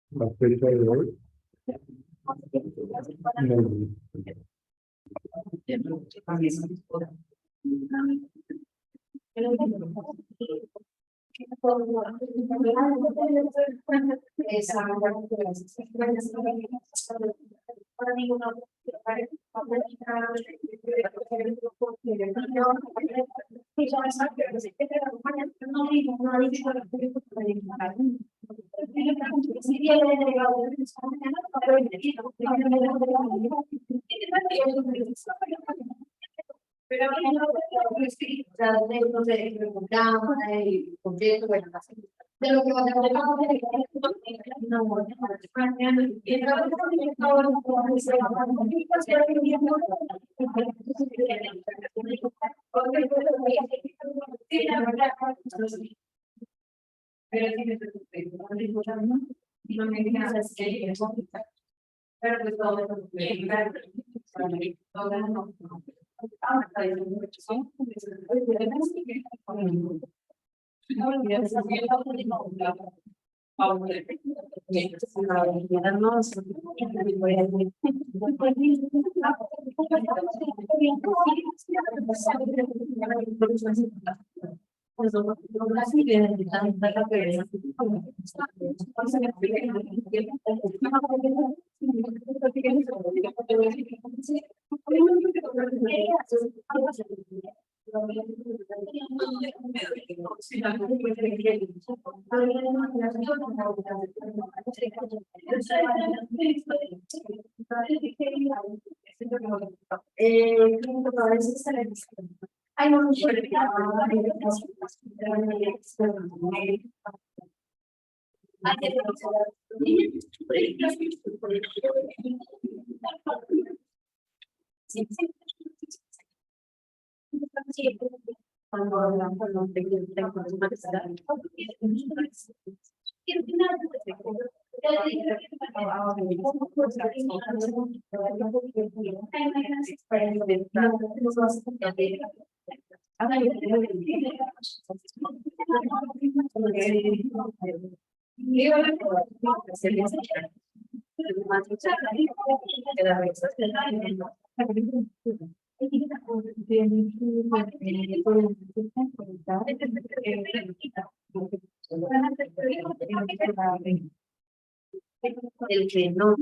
La fecha de hoy. El que no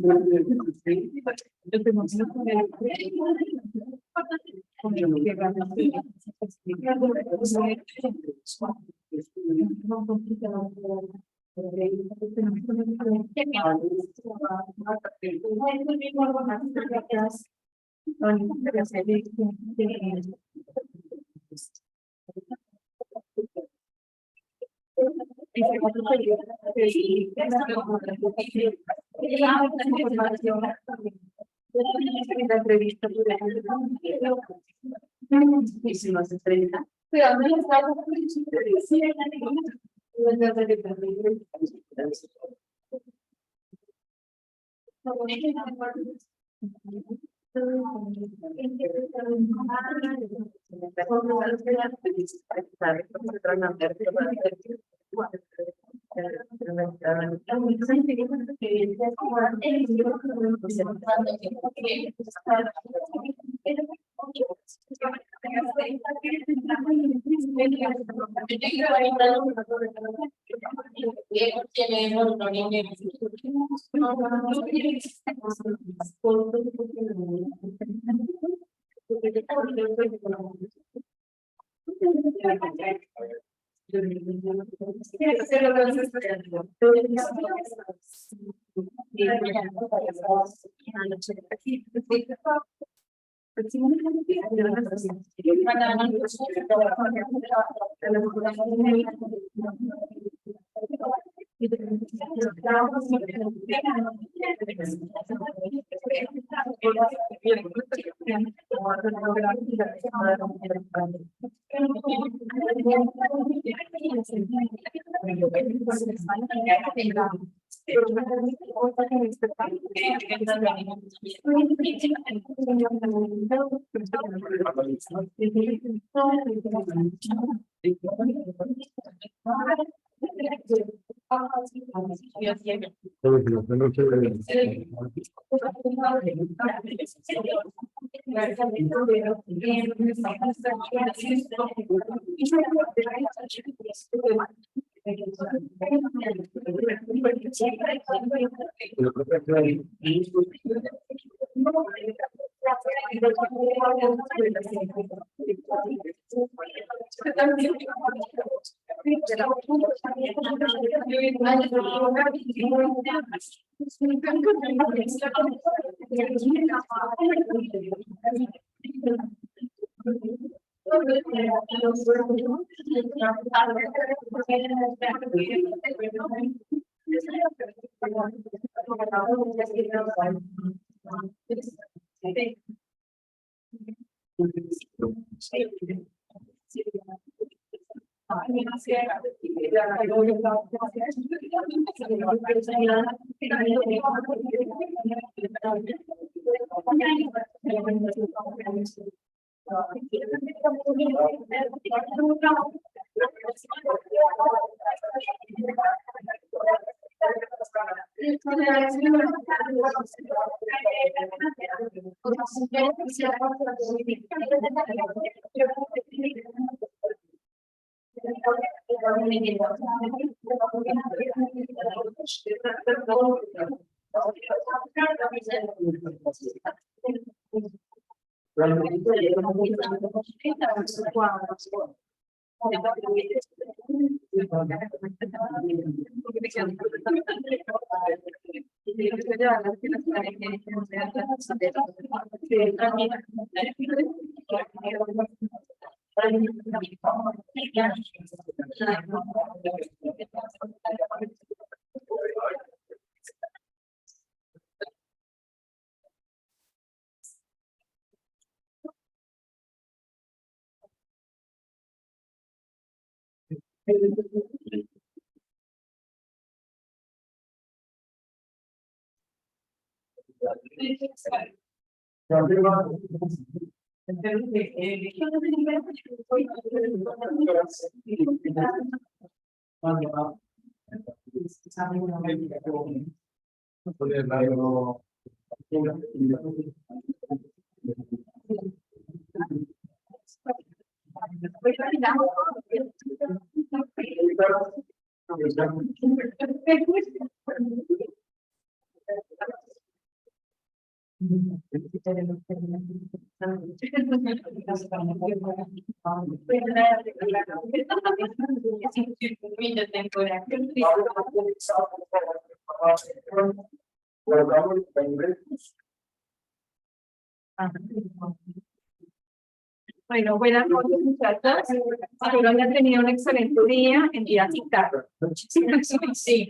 Bueno, buenas noches, muchachas. Espero hayan tenido un excelente día en día citado. Sí,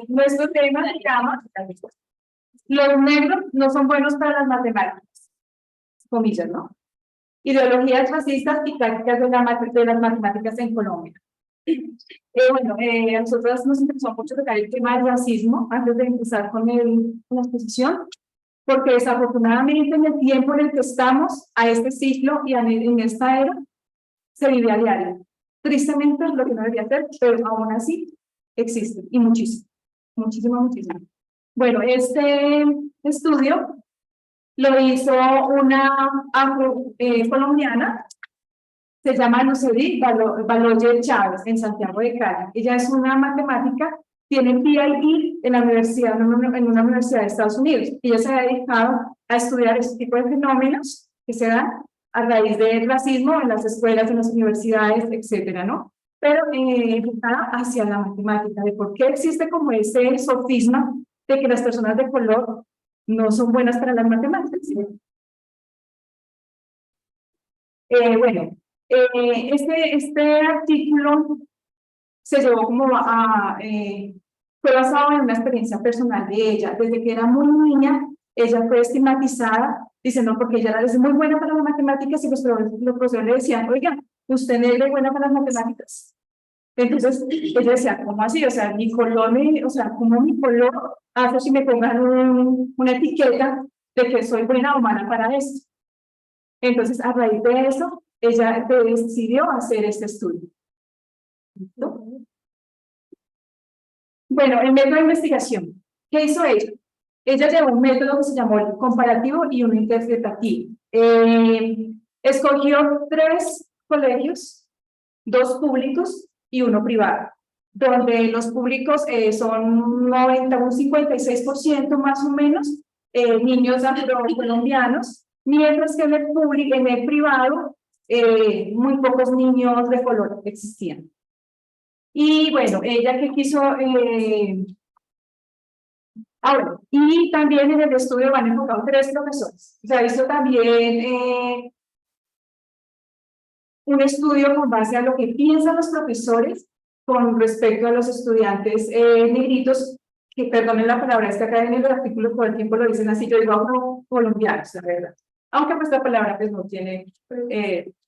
nuestro tema se llama los negros no son buenos para las matemáticas. Comillas, ¿no? Ideologías racistas y prácticas de las matemáticas en Colombia. A nosotros nos interesó mucho tocar el tema del racismo antes de empezar con la exposición, porque desafortunadamente en el tiempo en el que estamos, a este ciclo y en esta era, se vive a diario. Tristemente es lo que no debería ser, pero aún así existe, y muchísimo, muchísimo. Bueno, este estudio lo hizo una colombiana, se llama Lucely Baloyer Chávez, en Santiago de Cali. Ella es una matemática, tiene PhD en la universidad, en una universidad de Estados Unidos. Ella se ha dedicado a estudiar este tipo de fenómenos que se dan a raíz del racismo en las escuelas, en las universidades, etcétera, ¿no? Pero enfocada hacia la matemática, de por qué existe como ese sofisma de que las personas de color no son buenas para las matemáticas. Este artículo se llevó como fue basado en una experiencia personal de ella. Desde que era muy niña, ella fue estigmatizada, diciendo porque ella era muy buena para las matemáticas y los profesores le decían, oiga, usted negra y buena para las matemáticas. Entonces, ella decía, ¿cómo así? O sea, ¿cómo mi color hace si me pongan una etiqueta de que soy buena o mala para esto? Entonces, a raíz de eso, ella decidió hacer este estudio. ¿No? Bueno, el método de investigación. ¿Qué hizo ella? Ella llevó un método que se llamó el comparativo y uno interpretativo. Escogió 3 colegios, 2 públicos y 1 privado, donde los públicos son un 56% más o menos, niños afrocolombianos, mientras que en el privado muy pocos niños de color existían. Y bueno, ella que quiso... y también en el estudio van enfocados 3 profesores. Se ha visto también un estudio con base a lo que piensan los profesores con respecto a los estudiantes negritos, que perdonen la palabra, es que acá en el artículo todo el tiempo lo dicen así, yo digo afrocolombianos, la verdad. Aunque pues la palabra pues no tiene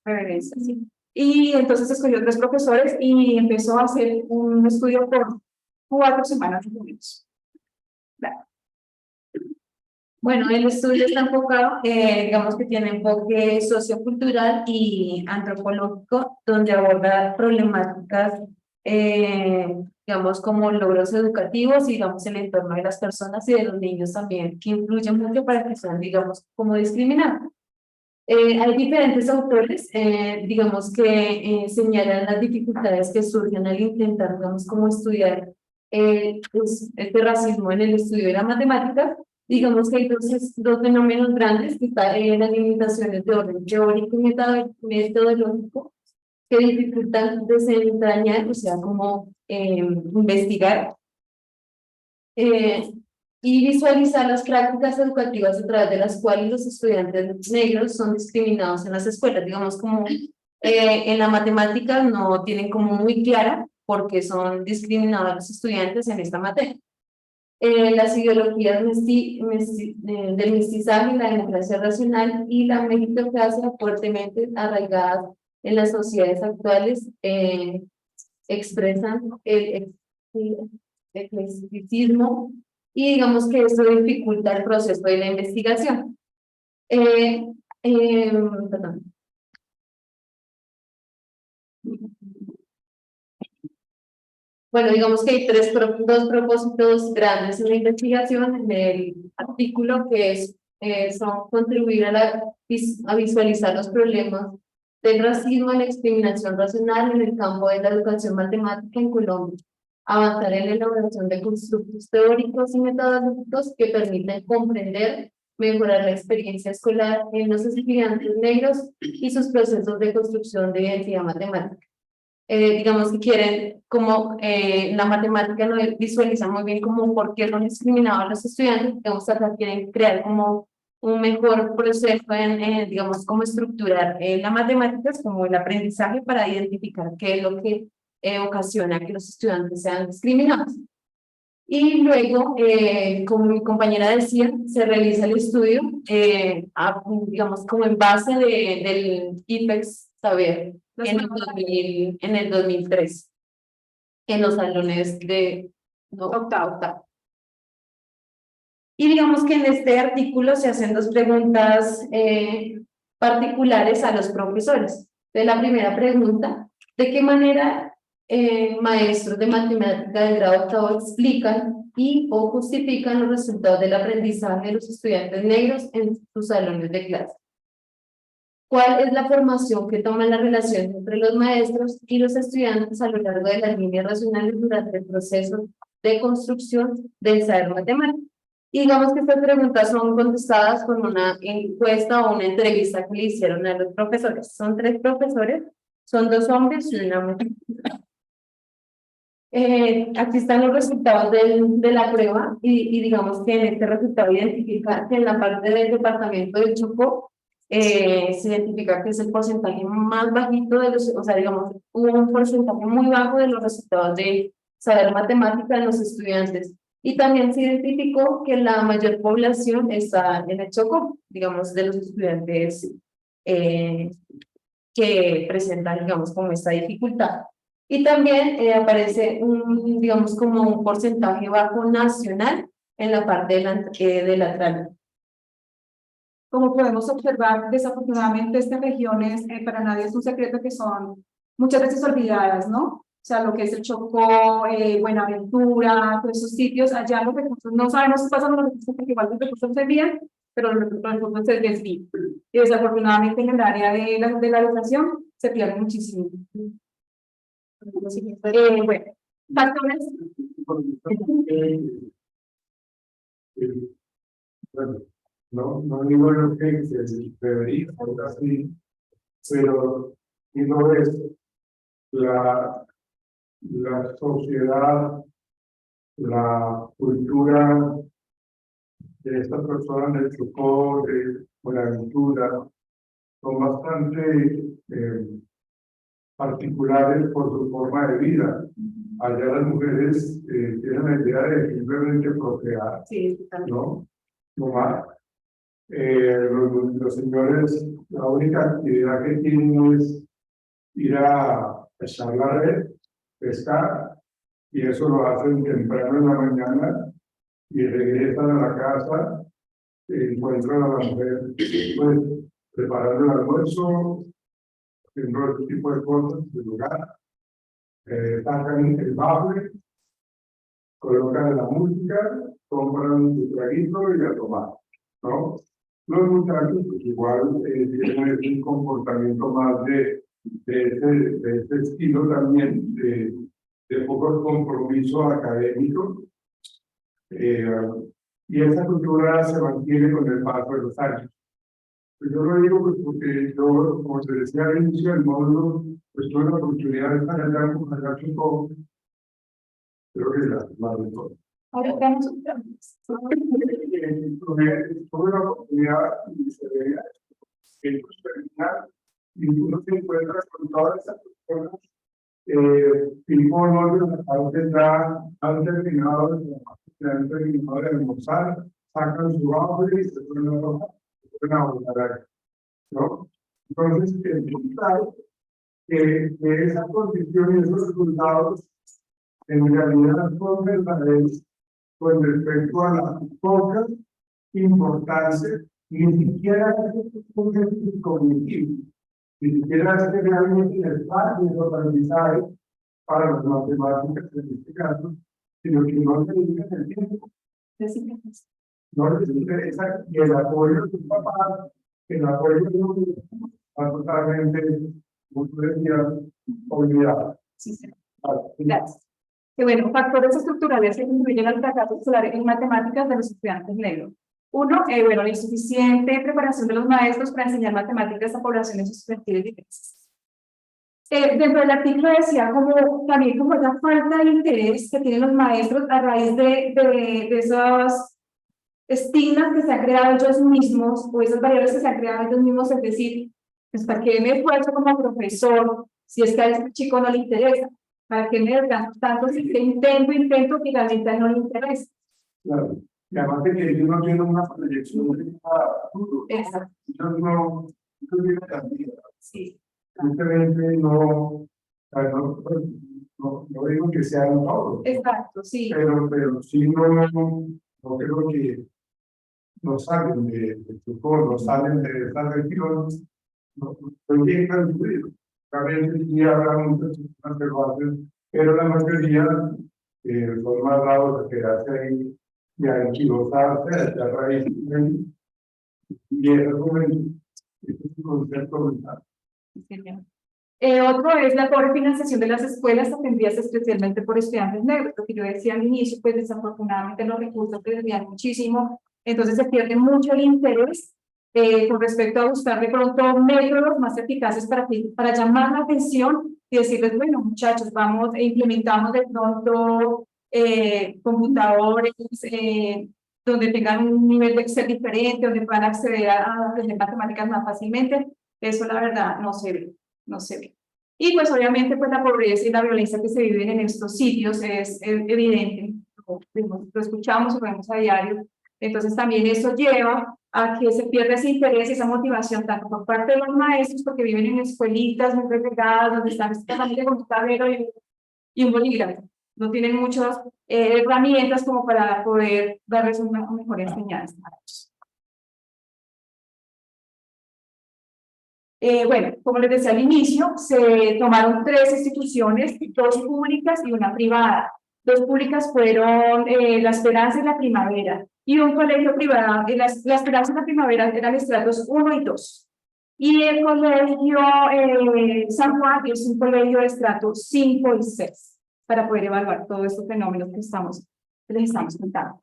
referencia, ¿sí? Y entonces escogió 3 profesores y empezó a hacer un estudio por 4 semanas de menos. Bueno, el estudio está enfocado, digamos que tiene enfoque sociocultural y antropológico, donde aborda problemáticas, digamos, como logros educativos, y, digamos, el entorno de las personas y de los niños también, que influyen mucho para que sean, digamos, como discriminados. Hay diferentes autores, digamos, que señalan las dificultades que surgen al intentar, digamos, como estudiar pues, este racismo en el estudio de la matemática. Digamos que hay dos fenómenos grandes, que están las limitaciones de orden teórico y metodológico, que dificultan desentrañar, o sea, como investigar y visualizar las prácticas educativas a través de las cuales los estudiantes negros son discriminados en las escuelas. Digamos, como en la matemática no tienen como muy clara por qué son discriminados los estudiantes en esta materia. Las ideologías del mestizaje, la democracia racional y la meritocracia fuertemente arraigadas en las sociedades actuales expresan el eclecticismo, y digamos que esto dificulta el proceso de la investigación. Perdón. Bueno, digamos que hay dos propósitos grandes en la investigación en el artículo, que son contribuir a visualizar los problemas del racismo y la discriminación racional en el campo de la educación matemática en Colombia, avanzar en la elaboración de constructos teóricos y metodológicos que permiten comprender, mejorar la experiencia escolar en los estudiantes negros y sus procesos de construcción de identidad matemática. Digamos que quieren, como la matemática no visualiza muy bien como por qué son discriminados los estudiantes, digamos, acá quieren crear como un mejor proceso en digamos, cómo estructurar las matemáticas como el aprendizaje para identificar qué es lo que ocasiona que los estudiantes sean discriminados. Y luego, como mi compañera decía, se realiza el estudio, digamos, como en base del IPEX Saber en el 2003, en los salones de octavo. Y digamos que en este artículo se hacen dos preguntas particulares a los profesores. De la primera pregunta, ¿de qué manera maestros de matemática del grado octavo explican y o justifican los resultados del aprendizaje de los estudiantes negros en sus salones de clase? ¿Cuál es la formación que toman las relaciones entre los maestros y los estudiantes a lo largo de las líneas racionales durante el proceso de construcción del saber matemático? Y digamos que estas preguntas son contestadas con una encuesta o una entrevista que le hicieron a los profesores. Son 3 profesores, son 2 hombres y una mujer. Aquí están los resultados de la prueba y digamos que en este resultado identifica que en la parte del departamento del Chocó se identifica que es el porcentaje más bajito de los, o sea, digamos, hubo un porcentaje muy bajo de los resultados de saber matemática en los estudiantes. Y también se identificó que la mayor población está en el Chocó, digamos, de los estudiantes que presentan, digamos, como esta dificultad. Y también aparece digamos, como un porcentaje bajo nacional en la parte de la trama. Como podemos observar, desafortunadamente estas regiones, para nadie es un secreto que son muchas veces olvidadas, ¿no? O sea, lo que es el Chocó, Buenaventura, todos esos sitios, allá los recursos, no sabemos si pasan los recursos, porque igual los recursos se envían, pero los recursos se desvían. Y desafortunadamente en el área de la educación se pierde muchísimo. Bueno, factores. Bueno, no digo lo que se debería ser así, pero digo es la sociedad, la cultura de estas personas del Chocó, de Buenaventura, son bastante particulares por su forma de vida. Allá las mujeres tienen la idea de simplemente procrear, ¿no? No más. Los señores, la única actividad que tienen es ir a echar la red, pescar, y eso lo hacen temprano en la mañana y regresan a la casa, encuentran a la mujer pues, preparando el almuerzo, haciendo otro tipo de cosas del lugar, sacan el bafle, colocan la música, compran su traguito y a tomar, ¿no? Los muchachos pues igual tienen un comportamiento más de ese estilo también, de poco compromiso académico, y esa cultura se mantiene con el paso de los años. Pues yo lo digo pues porque yo, como te decía al inicio del módulo, pues tuve la oportunidad de estar allá con allá Chocó, creo que es la más de todo. Ahora veamos un tuve la oportunidad y se veía terminar y uno se encuentra con todas esas personas tipo no ya han terminado de almorzar, sacan su audio y se pueden abordar, ¿no? Entonces, claro que esa condición y esos resultados en realidad son verdaderos con respecto a la poca importancia, ni siquiera es un cognitivo, ni siquiera es que realmente el espacio de aprendizaje para las matemáticas en este caso, sino que no se dedica el tiempo. No les interesa y el apoyo de sus papás, el apoyo de los niños, está totalmente, como tú decías, olvidado. Sí, sí. Gracias. Que bueno, factores estructurales que incluyen al fracaso escolar en matemáticas de los estudiantes negros. Uno, bueno, la insuficiente preparación de los maestros para enseñar matemáticas a poblaciones estudiantiles diversas. Dentro del artículo decía también como esa falta de interés que tienen los maestros a raíz de esas estigmas que se han creado ellos mismos, o esas variables que se han creado ellos mismos, es decir, pues para qué me esfuerzo como profesor si es que a ese chico no le interesa. ¿Para qué me desgasto tanto si te intento que realmente no le interesa? Claro. Y además de que ellos no tienen una proyección de futuro. Exacto. Ellos no tienen cantidad. Sí. Simplemente no, no digo que sean todos, Exacto, sí. pero sí no creo que no salen de Chocó, no salen de esta región, no proyectan su vida. Realmente sí habrá muchas personas que lo hacen, pero la mayoría son más dados a quedarse ahí y a enquilosarse, a echar raíces ahí. Y eso es un concepto mental. Otro es la pobre financiación de las escuelas atendidas especialmente por estudiantes negros, lo que yo decía al inicio, pues desafortunadamente los recursos se desvían muchísimo, entonces se pierde mucho el interés con respecto a buscar de pronto métodos más eficaces para llamar la atención y decirles, bueno muchachos, vamos e implementamos de pronto computadores donde tengan un nivel de Excel diferente, donde puedan acceder a aprender matemáticas más fácilmente. Eso la verdad no se ve. No se ve. Y pues obviamente pues la pobreza y la violencia que se viven en estos sitios es evidente, lo escuchamos o lo vemos a diario, entonces también eso lleva a que se pierda ese interés y esa motivación tanto por parte de los maestros porque viven en escuelitas muy regadas donde están solamente con un tablero y un bolígrafo, no tienen muchas herramientas como para poder darles una mejor enseñanza a ellos. Bueno, como les decía al inicio, se tomaron 3 instituciones, 2 públicas y una privada. 2 públicas fueron La Esperanza y La Primavera, y un colegio privado, la Esperanza y La Primavera eran estratos 1 y 2. Y el colegio San Juan es un colegio de estratos 5 y 6, para poder evaluar todos estos fenómenos que les estamos contando.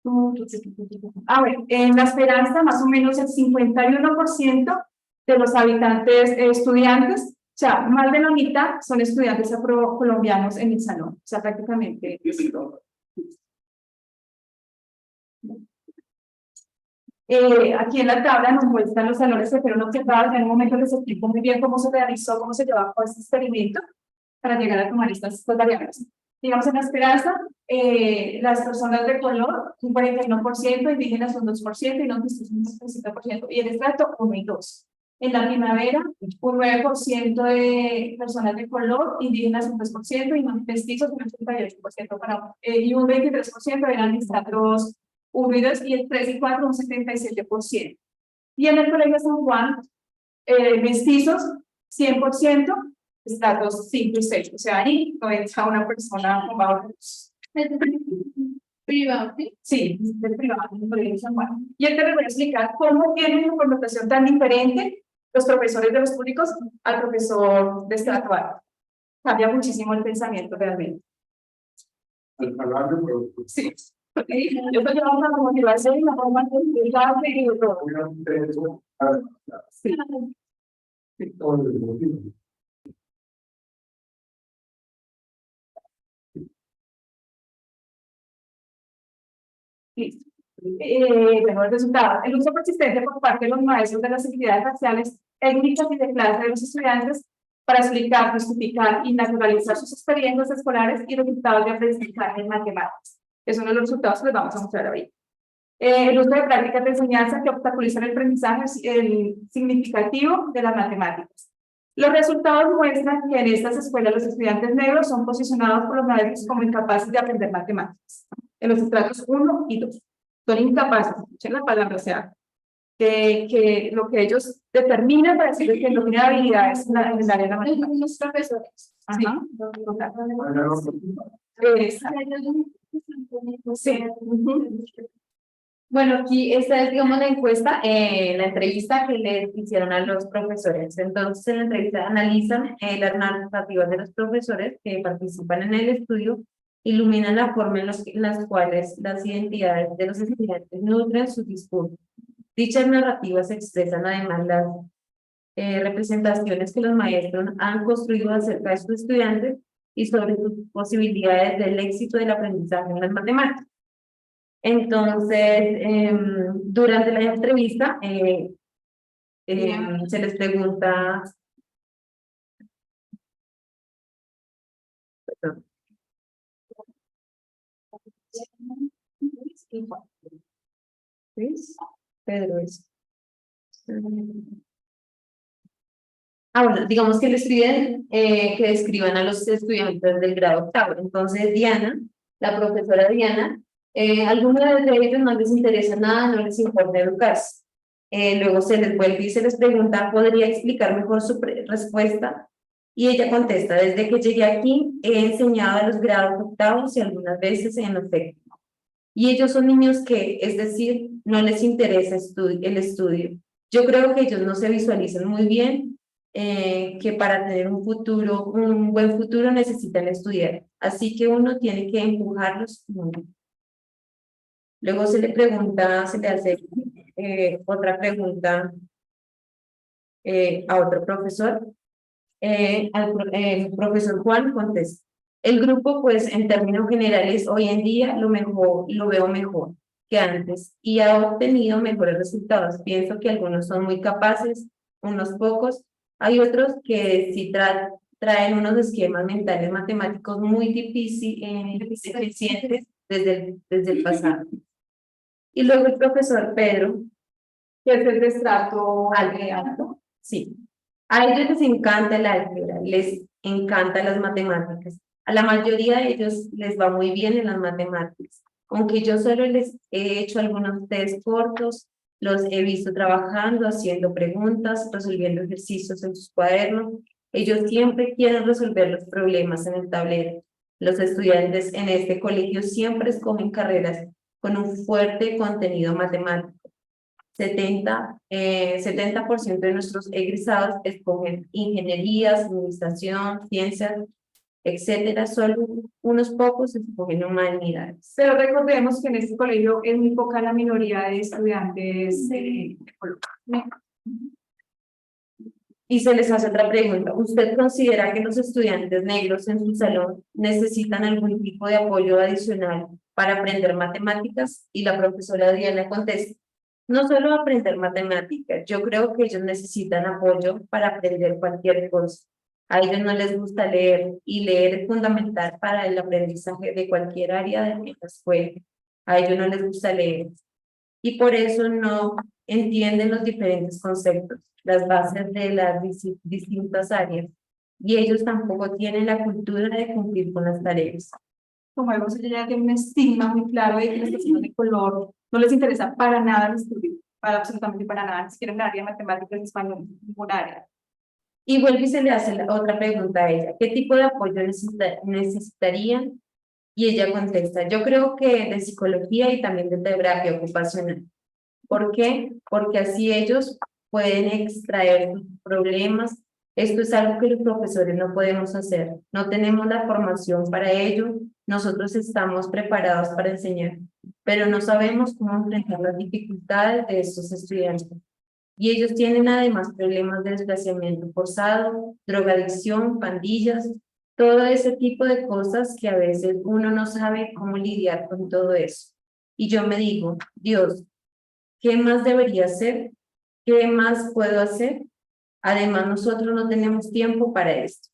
Bueno, en La Esperanza más o menos el 51% de los habitantes estudiantes, o sea, más de la mitad son estudiantes afrocolombianos en el salón, o sea, prácticamente es todo. Aquí en la tabla nos muestran los salones que fueron observados. En un momento les explico muy bien cómo se realizó, cómo se llevó a cabo este experimento para llegar a tomar estas variables. Digamos, en La Esperanza, las personas de color, un 41%, indígenas un 2%, y no mestizos un 30%, y el estrato 1 y 2. En La Primavera, un 9% de personas de color, indígenas un 3%, y no mestizos un 88%, y un 23% eran estratos 1 y 2, y el 3 y 4 un 77%. Y en el Colegio San Juan, mestizos 100%, estratos 5 y 6, o sea, ahí no entra una persona con bajo recursos. Privado, Sí, del privado, del Colegio San Juan. Y ahorita les voy a explicar cómo tienen una connotación tan diferente los profesores de los públicos al profesor de estrato alto. Cambia muchísimo el pensamiento realmente. Al hablar de productos. Sí. Yo te llevo una motivación y una forma de y todo. Obviamente eso, Sí. todo el motivo. Listo. Bueno, el resultado. El uso persistente por parte de los maestros de las actividades raciales, técnicas y de clase de los estudiantes para explicar, justificar y naturalizar sus experiencias escolares y resultados de aprendizaje en matemáticas. Es uno de los resultados que les vamos a mostrar hoy. El uso de prácticas de enseñanza que obstaculizan el aprendizaje significativo de las matemáticas. Los resultados muestran que en estas escuelas los estudiantes negros son posicionados por los maestros como incapaces de aprender matemáticas. En los estratos 1 y 2. Son incapaces, escuchen la palabra, o sea, que lo que ellos determinan para decir que no tienen habilidades en el área de la matemática. Los profesores. Ajá. Sí. Bueno, aquí esta es, digamos, la encuesta, la entrevista que le hicieron a los profesores. Entonces, en la entrevista analizan las narrativas de los profesores que participan en el estudio, iluminan la forma en las cuales las identidades de los estudiantes nutren su discurso. Dichas narrativas expresan además las representaciones que los maestros han construido acerca de sus estudiantes y sobre sus posibilidades del éxito del aprendizaje en las matemáticas. Entonces, durante la entrevista, se les pregunta Perdón. Luis, Pedro es. Bueno, digamos que les piden que describan a los estudiantes del grado octavo. Entonces, Diana, la profesora Diana, algunos de ellos no les interesa nada, no les importa educarse. Luego se les vuelve y se les pregunta, ¿podría explicar mejor su respuesta? Y ella contesta, desde que llegué aquí he enseñado a los grados octavos y algunas veces en los séptimos. Y ellos son niños que, es decir, no les interesa el estudio. Yo creo que ellos no se visualizan muy bien, que para tener un futuro, un buen futuro necesitan estudiar. Así que uno tiene que empujarlos. Luego se le pregunta, se le hace otra pregunta a otro profesor. El profesor Juan contesta. El grupo, pues, en términos generales, hoy en día lo veo mejor que antes y ha obtenido mejores resultados. Pienso que algunos son muy capaces, unos pocos. Hay otros que sí traen unos esquemas mentales matemáticos muy deficientes desde el pasado. Y luego el profesor Pedro, que es el de estrato alto. sí. A ellos les encanta el álgebra, les encantan las matemáticas. A la mayoría de ellos les va muy bien en las matemáticas. Aunque yo solo les he hecho algunos test cortos, los he visto trabajando, haciendo preguntas, resolviendo ejercicios en sus cuadernos. Ellos siempre quieren resolver los problemas en el tablero. Los estudiantes en este colegio siempre escogen carreras con un fuerte contenido matemático. 70% de nuestros egresados escogen ingenierías, administración, ciencias, etcétera. Solo unos pocos escogen humanidades. Pero recordemos que en este colegio es muy poca la minoría de estudiantes de color. Y se les hace otra pregunta. ¿Usted considera que los estudiantes negros en su salón necesitan algún tipo de apoyo adicional para aprender matemáticas? Y la profesora Diana contesta, no solo aprender matemáticas, yo creo que ellos necesitan apoyo para aprender cualquier cosa. A ellos no les gusta leer y leer es fundamental para el aprendizaje de cualquier área de la escuela. A ellos no les gusta leer y por eso no entienden los diferentes conceptos, las bases de las distintas áreas y ellos tampoco tienen la cultura de cumplir con las tareas. Como vemos, ella ya tiene un estigma muy claro de que las personas de color no les interesa para nada el estudio, para absolutamente para nada, ni siquiera en el área de matemáticas y español, ningún área. Y vuelve y se le hace otra pregunta a ella, ¿qué tipo de apoyo necesitarían? Y ella contesta, yo creo que de psicología y también de terapia ocupacional. ¿Por qué? Porque así ellos pueden extraer sus problemas. Esto es algo que los profesores no podemos hacer. No tenemos la formación para ello. Nosotros estamos preparados para enseñar, pero no sabemos cómo enfrentar las dificultades de estos estudiantes. Y ellos tienen además problemas de desplazamiento forzado, drogadicción, pandillas, todo ese tipo de cosas que a veces uno no sabe cómo lidiar con todo eso. Y yo me digo, Dios, ¿qué más debería hacer? ¿Qué más puedo hacer? Además, nosotros no tenemos tiempo para esto.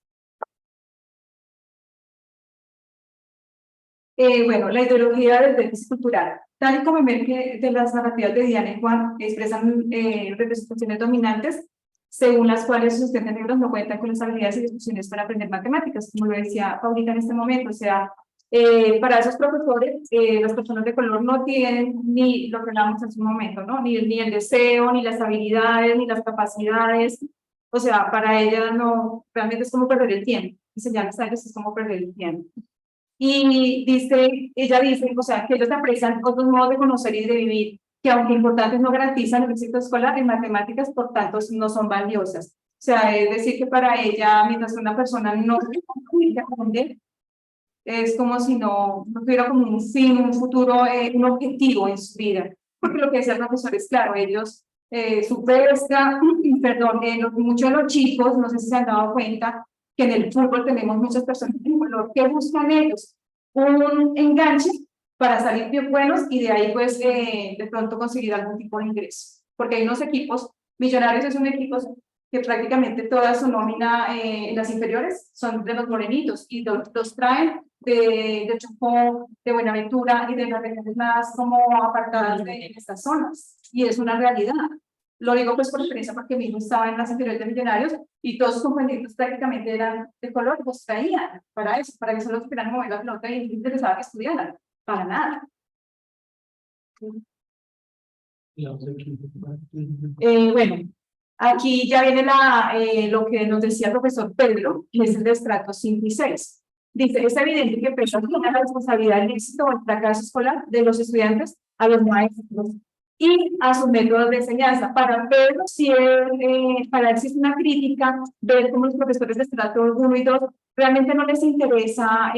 Bueno, la ideología del déficit cultural. Tal y como ven que de las narrativas de Diana y Juan expresan representaciones dominantes, según las cuales los estudiantes negros no cuentan con las habilidades y discusiones para aprender matemáticas, como lo decía Paulita en este momento. O sea, para esos profesores, las personas de color no tienen ni lo que hablamos en su momento, ¿no? Ni el deseo, ni las habilidades, ni las capacidades. O sea, para ella no, realmente es como perder el tiempo. Enseñarles a ellos es como perder el tiempo. Y ella dice, o sea, que ellos aprecian otros modos de conocer y de vivir, que aunque importantes no garantizan el éxito escolar en matemáticas, por tanto, no son valiosas. O sea, es decir, que para ella, mientras una persona no puede aprender, es como si no tuviera como un fin, un futuro, un objetivo en su vida. Porque lo que decía el profesor es claro, ellos, su pesca, perdón, muchos de los chicos, no sé si se han dado cuenta, que en el fútbol tenemos muchas personas de color que buscan ellos un enganche para salir bien buenos y de ahí pues de pronto conseguir algún tipo de ingreso. Porque hay unos equipos, Millonarios es un equipo que prácticamente toda su nómina en las inferiores son de los morenitos y los traen de Chocó, de Buenaventura y de las regiones más como apartadas de estas zonas. Y es una realidad. Lo digo pues por experiencia porque mi hijo estaba en las inferiores de Millonarios y todos sus compañeros prácticamente eran de color, los traían para eso, para que solo supieran mover la pelota y les interesaba que estudiaran. Para nada. Bueno, aquí ya viene lo que nos decía el profesor Pedro, que es el de estratos 5 y 6. Dice, es evidente que pesa la responsabilidad del éxito o el fracaso escolar de los estudiantes a los maestros y a sus métodos de enseñanza. Para Pedro, para él existe una crítica, ver cómo los profesores de estrato 1 y 2 realmente no les interesa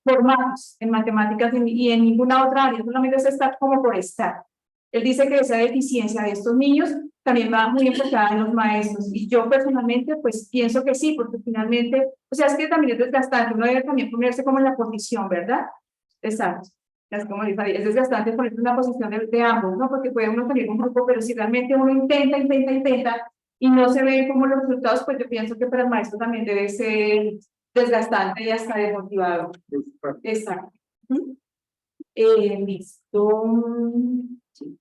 formarlos en matemáticas y en ninguna otra área, solamente es estar como por estar. Él dice que esa deficiencia de estos niños también va muy enfocada en los maestros. Y yo personalmente, pues pienso que sí, porque finalmente, o sea, es que también es desgastante, uno debe también ponerse como en la posición, ¿verdad? Exacto. Es como dice, es desgastante ponerse en la posición de ambos, ¿no? Porque puede uno tener un grupo, pero si realmente uno intenta y no se ven como los resultados, pues yo pienso que para el maestro también debe ser desgastante y hasta desmotivado. Exacto. Listo. Sí.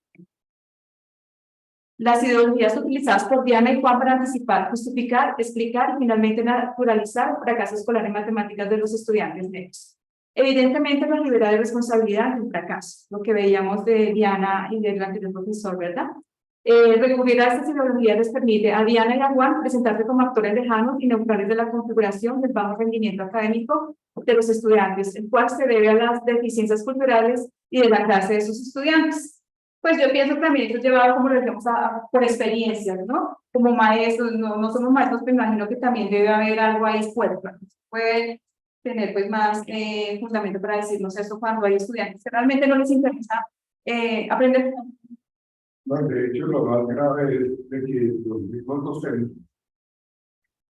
Las ideologías utilizadas por Diana y Juan para anticipar, justificar, explicar y finalmente naturalizar el fracaso escolar en matemáticas de los estudiantes negros. Evidentemente nos libera de responsabilidad del fracaso, lo que veíamos de Diana y del anterior profesor, ¿verdad? Recurrir a estas ideologías les permite a Diana y a Juan presentarse como actores lejanos y neutrales de la configuración del bajo rendimiento académico de los estudiantes, el cual se debe a las deficiencias culturales y de la clase de sus estudiantes. Pues yo pienso que también eso llevado, como lo decíamos, por experiencias, ¿no? Como maestros, no somos maestros, pero imagino que también debe haber algo ahí fuerte. Puede tener pues más fundamento para decirnos eso cuando hay estudiantes que realmente no les interesa aprender. No, de hecho, lo más grave es de que los mismos docentes,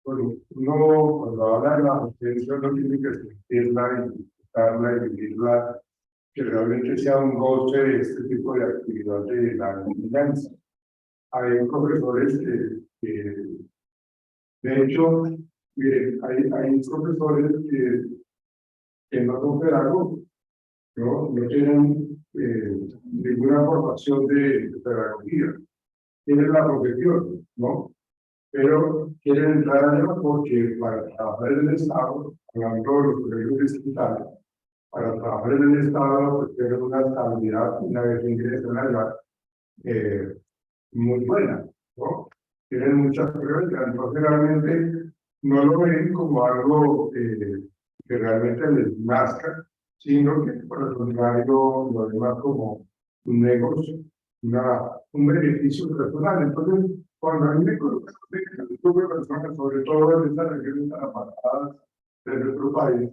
bueno, uno cuando habla de la docencia no tiene que sentirla y disfrutarla y vivirla, que realmente sea un goce de este tipo de actividad de la enseñanza. Hay profesores de hecho, hay profesores que no son pedagogos, no tienen ninguna formación de pedagogía, tienen la profesión, ¿no? Pero quieren entrar allá porque para trabajar en el Estado, hablando de los colegios distritales, para trabajar en el Estado, pues tienen una estabilidad, una vez ingresan allá, muy buena, ¿no? Tienen muchas pruebas, entonces realmente no lo ven como algo que realmente les nazca, sino que por el contrario lo ven más como un negocio, un beneficio personal. Entonces, cuando a mí me colocan de personas, sobre todo en estas regiones tan apartadas de nuestro país,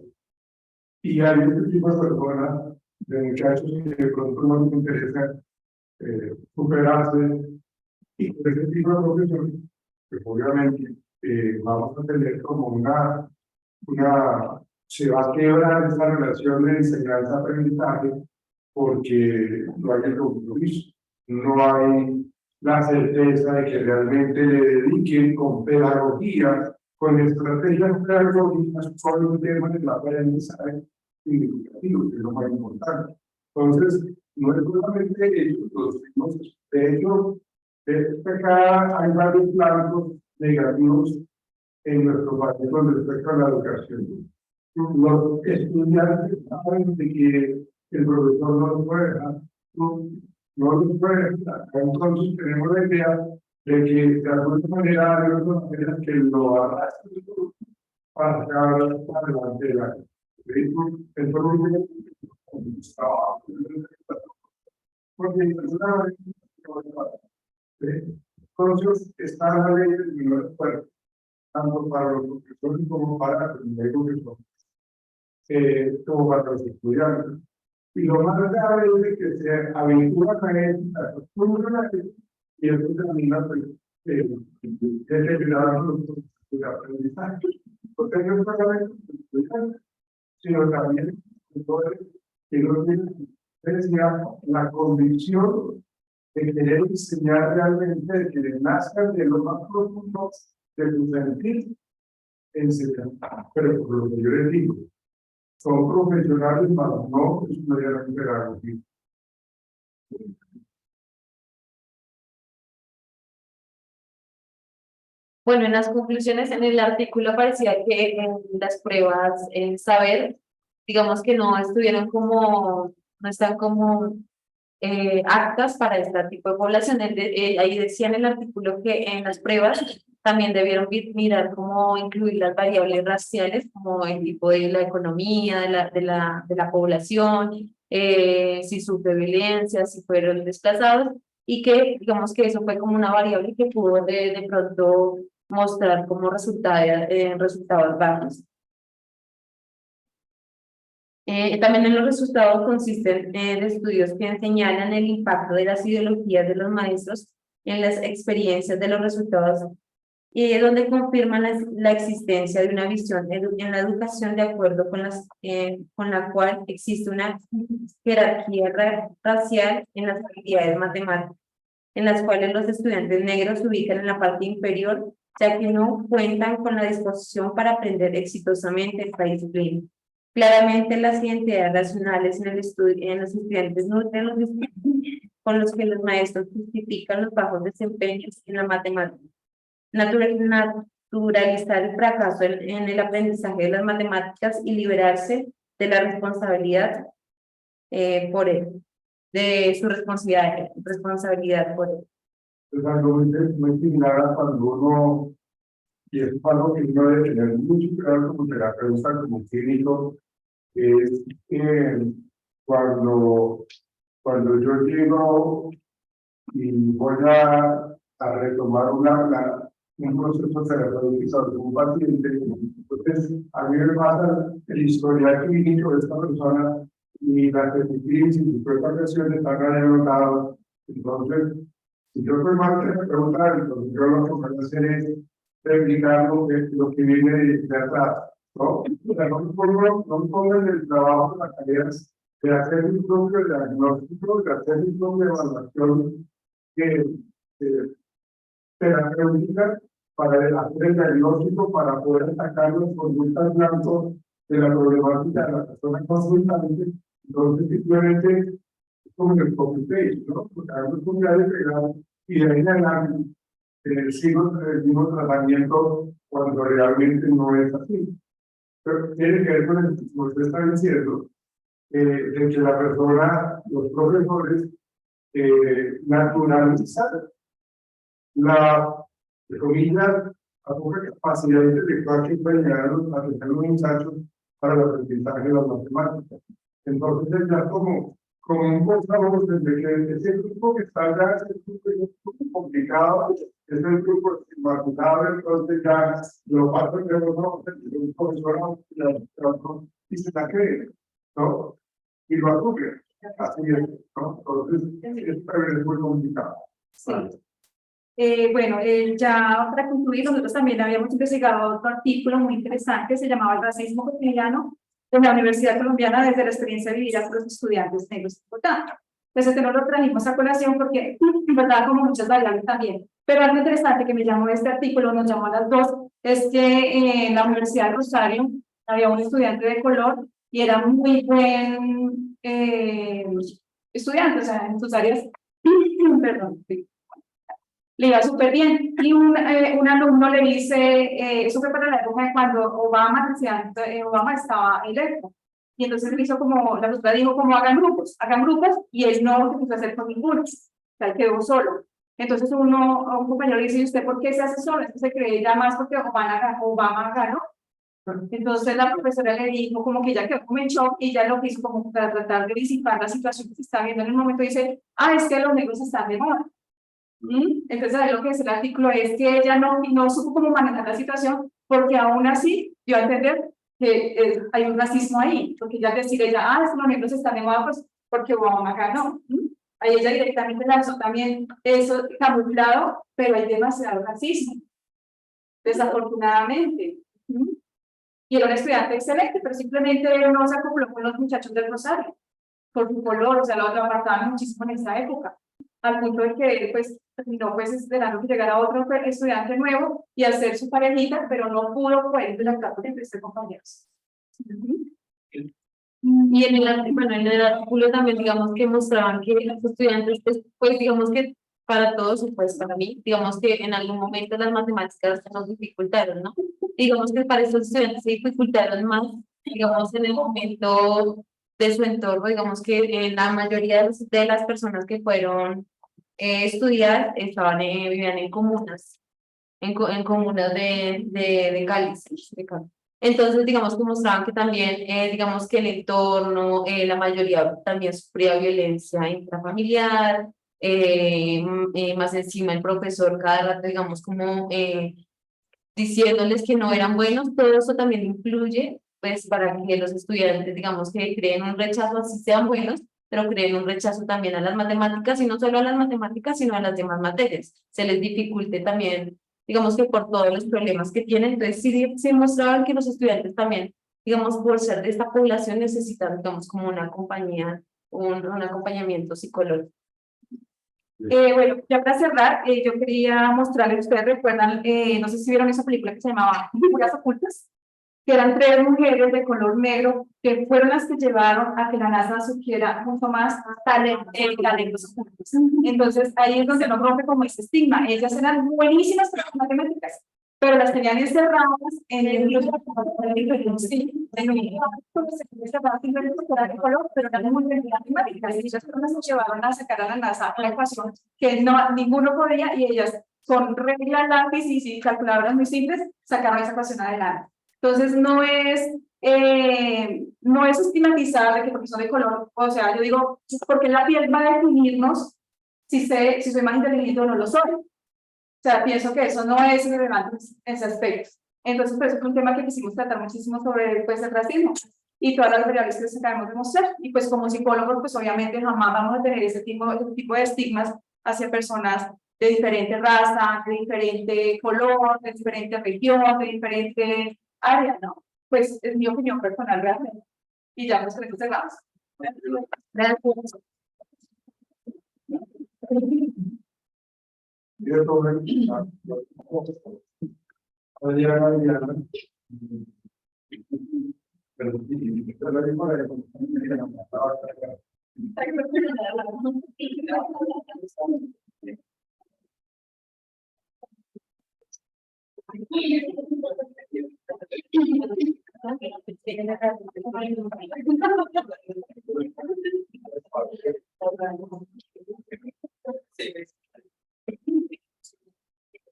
y hay este tipo de personas, de muchachos que de pronto no les interesa superarse, y por ese tipo de profesores, pues obviamente vamos a tener como se va a quebrar esa relación de enseñanza-aprendizaje porque no hay el compromiso, no hay la certeza de que realmente le dediquen con pedagogía, con estrategias pedagógicas, con un tema de la aprendizaje significativo, que es lo más importante. Entonces, no es solamente ellos, de hecho, acá hay varios blancos negativos en nuestro país con respecto a la educación. Los estudiantes saben de que el profesor no los puede dejar, no los puede dejar. Entonces tenemos la idea de que de alguna manera hay otras maneras que lo arrastren para sacar adelante el año. Entonces, porque entonces está la ley del menor esfuerzo, tanto para los profesores como para los médicos, como para los estudiantes. Y lo más grave es de que se aventuran a esta costumbre y eso termina deteriorando los procesos de aprendizaje. Porque no solamente los estudiantes, sino también los profesores que no tienen la convicción de querer enseñar realmente, de que nazcan de lo más profundo de tu sentir enseñan. Pero por lo que yo les digo, son profesionales, mas no estudiaron pedagogía. Bueno, en las conclusiones en el artículo parecía que en las pruebas en saber, digamos que no estuvieron como, no están como aptas para este tipo de población. Ahí decía en el artículo que en las pruebas también debieron mirar cómo incluir las variables raciales, como el tipo de la economía, de la población, si sufre violencia, si fueron desplazados, y que digamos que eso fue como una variable que pudo de pronto mostrar como resultados bajos. También en los resultados consisten de estudios que señalan el impacto de las ideologías de los maestros en las experiencias de los resultados y donde confirman la existencia de una visión en la educación de acuerdo con la cual existe una jerarquía racial en las habilidades matemáticas, en las cuales los estudiantes negros se ubican en la parte inferior, ya que no cuentan con la disposición para aprender exitosamente esta disciplina. Claramente las identidades racionales en los estudiantes nutren los con los que los maestros justifican los bajos desempeños en la matemática. Naturalizar el fracaso en el aprendizaje de las matemáticas y liberarse de la responsabilidad por él, de su responsabilidad por él. Es algo muy similar a cuando uno, y es algo que uno debe tener mucho cuidado como terapeuta, como clínico, es que cuando yo llego y voy a retomar un proceso terapéutico de un paciente, entonces a mí me pasa el historial clínico de esta persona y las perspectivas y sus preocupaciones están anotadas. Entonces, si yo soy más terapeuta, entonces yo lo que voy a hacer es explicar lo que viene de atrás, ¿no? O sea, no pongo en el trabajo las tareas de hacer un propio diagnóstico, de hacer un propio evaluación terapéutica para hacer el diagnóstico, para poder sacar los conductas blancos de la problemática de la persona consultante. Entonces, simplemente es como el copy-paste, ¿no? Porque hay un punto pegado y de ahí en adelante sigo el mismo tratamiento cuando realmente no es así. Pero tiene que ver con el que usted está diciendo, de que la persona, los profesores, naturalizan la, de comillas, a poca capacidad intelectual que pueden llegar a tener los muchachos para el aprendizaje de las matemáticas. Entonces, ya como un portavoz de que ese grupo que está allá es un grupo complicado, es el grupo estigmatizado, entonces ya lo paso que no, un profesor y se la cree, ¿no? Y lo asume. Así es, ¿no? Entonces, es muy complicado. Sí. Bueno, ya para concluir, nosotros también habíamos investigado otro artículo muy interesante, se llamaba El racismo cotidiano de la Universidad Colombiana desde la experiencia vivida por los estudiantes negros de Bogotá. Pues este no lo trajimos a colación porque, en verdad, como muchas variables también. Pero algo interesante que me llamó este artículo, nos llamó a las dos, es que en la Universidad de Rosario había un estudiante de color y era muy buen estudiante, o sea, en sus áreas, perdón, sí, le iba súper bien. Y un alumno le dice, eso fue para la época de cuando Obama estaba electo. Y entonces le hizo como, la profesora dijo como hagan grupos, y él no se puso a hacer con ninguno, o sea, él quedó solo. Entonces un compañero le dice, ¿y usted por qué se hace solo? Se cree ya más porque Obama ganó. Entonces la profesora le dijo como que ella quedó como en shock y ya lo que hizo como para tratar de disipar la situación que se está viendo en el momento, dice, es que los negros están de moda. Entonces, lo que dice el artículo es que ella no supo cómo manejar la situación, porque aún así dio a entender que hay un racismo ahí, porque ya decir ella, es que los negros están de moda, pues porque Obama ganó. Ahí ella directamente lanzó también eso camuflado, pero hay demasiado racismo, desafortunadamente. Y era un estudiante excelente, pero simplemente no se acopló con los muchachos del Rosario, por su color, o sea, lo apartaban muchísimo en esa época, al punto de que pues terminó pues esperando que llegara otro estudiante nuevo y hacer su parejita, pero no pudo poder interactuar entre sus compañeros. Y en el artículo también, digamos que mostraban que los estudiantes, pues digamos que para todos, pues para mí, digamos que en algún momento las matemáticas nos dificultaron, ¿no? Digamos que para esos estudiantes se dificultaron más, digamos, en el momento de su entorno, digamos que la mayoría de las personas que fueron estudiar estaban, vivían en comunas, en comunas de Cali, sí, de Cali. Entonces, digamos que mostraban que también, digamos que el entorno, la mayoría también sufría violencia intrafamiliar, más encima el profesor cada rato, digamos, como diciéndoles que no eran buenos, todo eso también influye, pues, para que los estudiantes, digamos, que creen un rechazo, así sean buenos, pero creen un rechazo también a las matemáticas, y no solo a las matemáticas, sino a las demás materias. Se les dificulte también, digamos que por todos los problemas que tienen. Entonces, sí mostraban que los estudiantes también, digamos, por ser de esta población, necesitan, digamos, como una compañía, un acompañamiento psicológico. Bueno, ya para cerrar, yo quería mostrarles, ustedes recuerdan, no sé si vieron esa película que se llamaba Figuras Ocultas, que eran 3 mujeres de color negro que fueron las que llevaron a que la NASA supiera mucho más talentos ocultos. Entonces ahí es donde nos rompe como ese estigma. Ellas eran buenísimas para las matemáticas, pero las tenían encerradas en el sí, de color, pero eran muy buenas matemáticas. Y ellas fueron las que llevaron a sacar a la NASA una ecuación que no, ninguno podía, y ellas con regla, lápiz y calculadoras muy simples sacaron esa ecuación adelante. Entonces no es estigmatizar de que porque son de color, o sea, yo digo, porque la piel va a definirnos si soy más inteligente o no lo soy. O sea, pienso que eso no es relevante en ese aspecto. Entonces, pues es un tema que quisimos tratar muchísimo sobre pues, el racismo y todas las variables que les acabamos de mostrar. Y pues como psicólogos, pues obviamente jamás vamos a tener ese tipo de estigmas hacia personas de diferente raza, de diferente color, de diferente región, de diferente área, ¿no? Pues es mi opinión personal realmente. Y ya nos cerramos. Gracias.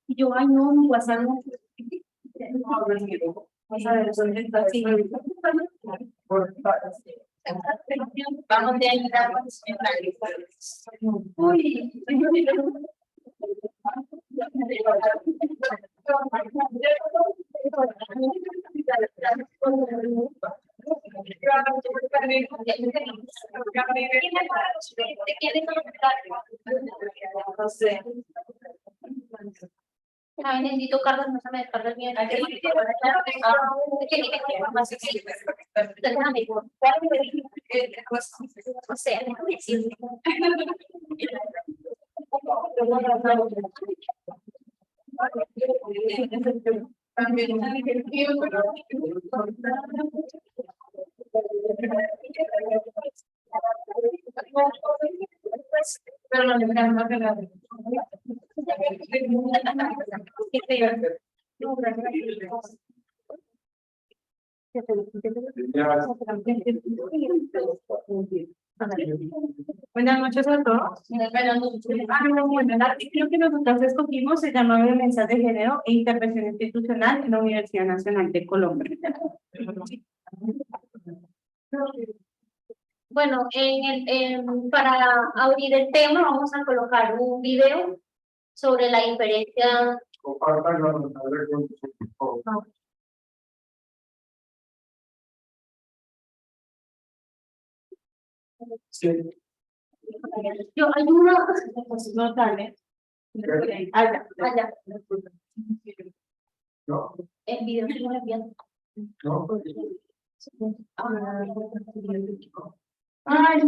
Yo, ay, no, mi WhatsApp no. Vamos a ver, son así. Vamos de ahí a uy. No sé. Ay, necesito cargas, no se me descarga bien. No sé, Pero no Buenas noches a todos. Bueno, el artículo que nosotros escogimos se llama Violencia de Género e Intervención Institucional en la Universidad Nacional de Colombia. bueno, para abrir el tema vamos a colocar un video sobre la diferencia. Yo hay una allá. No. El video que nos envían. No. Ay,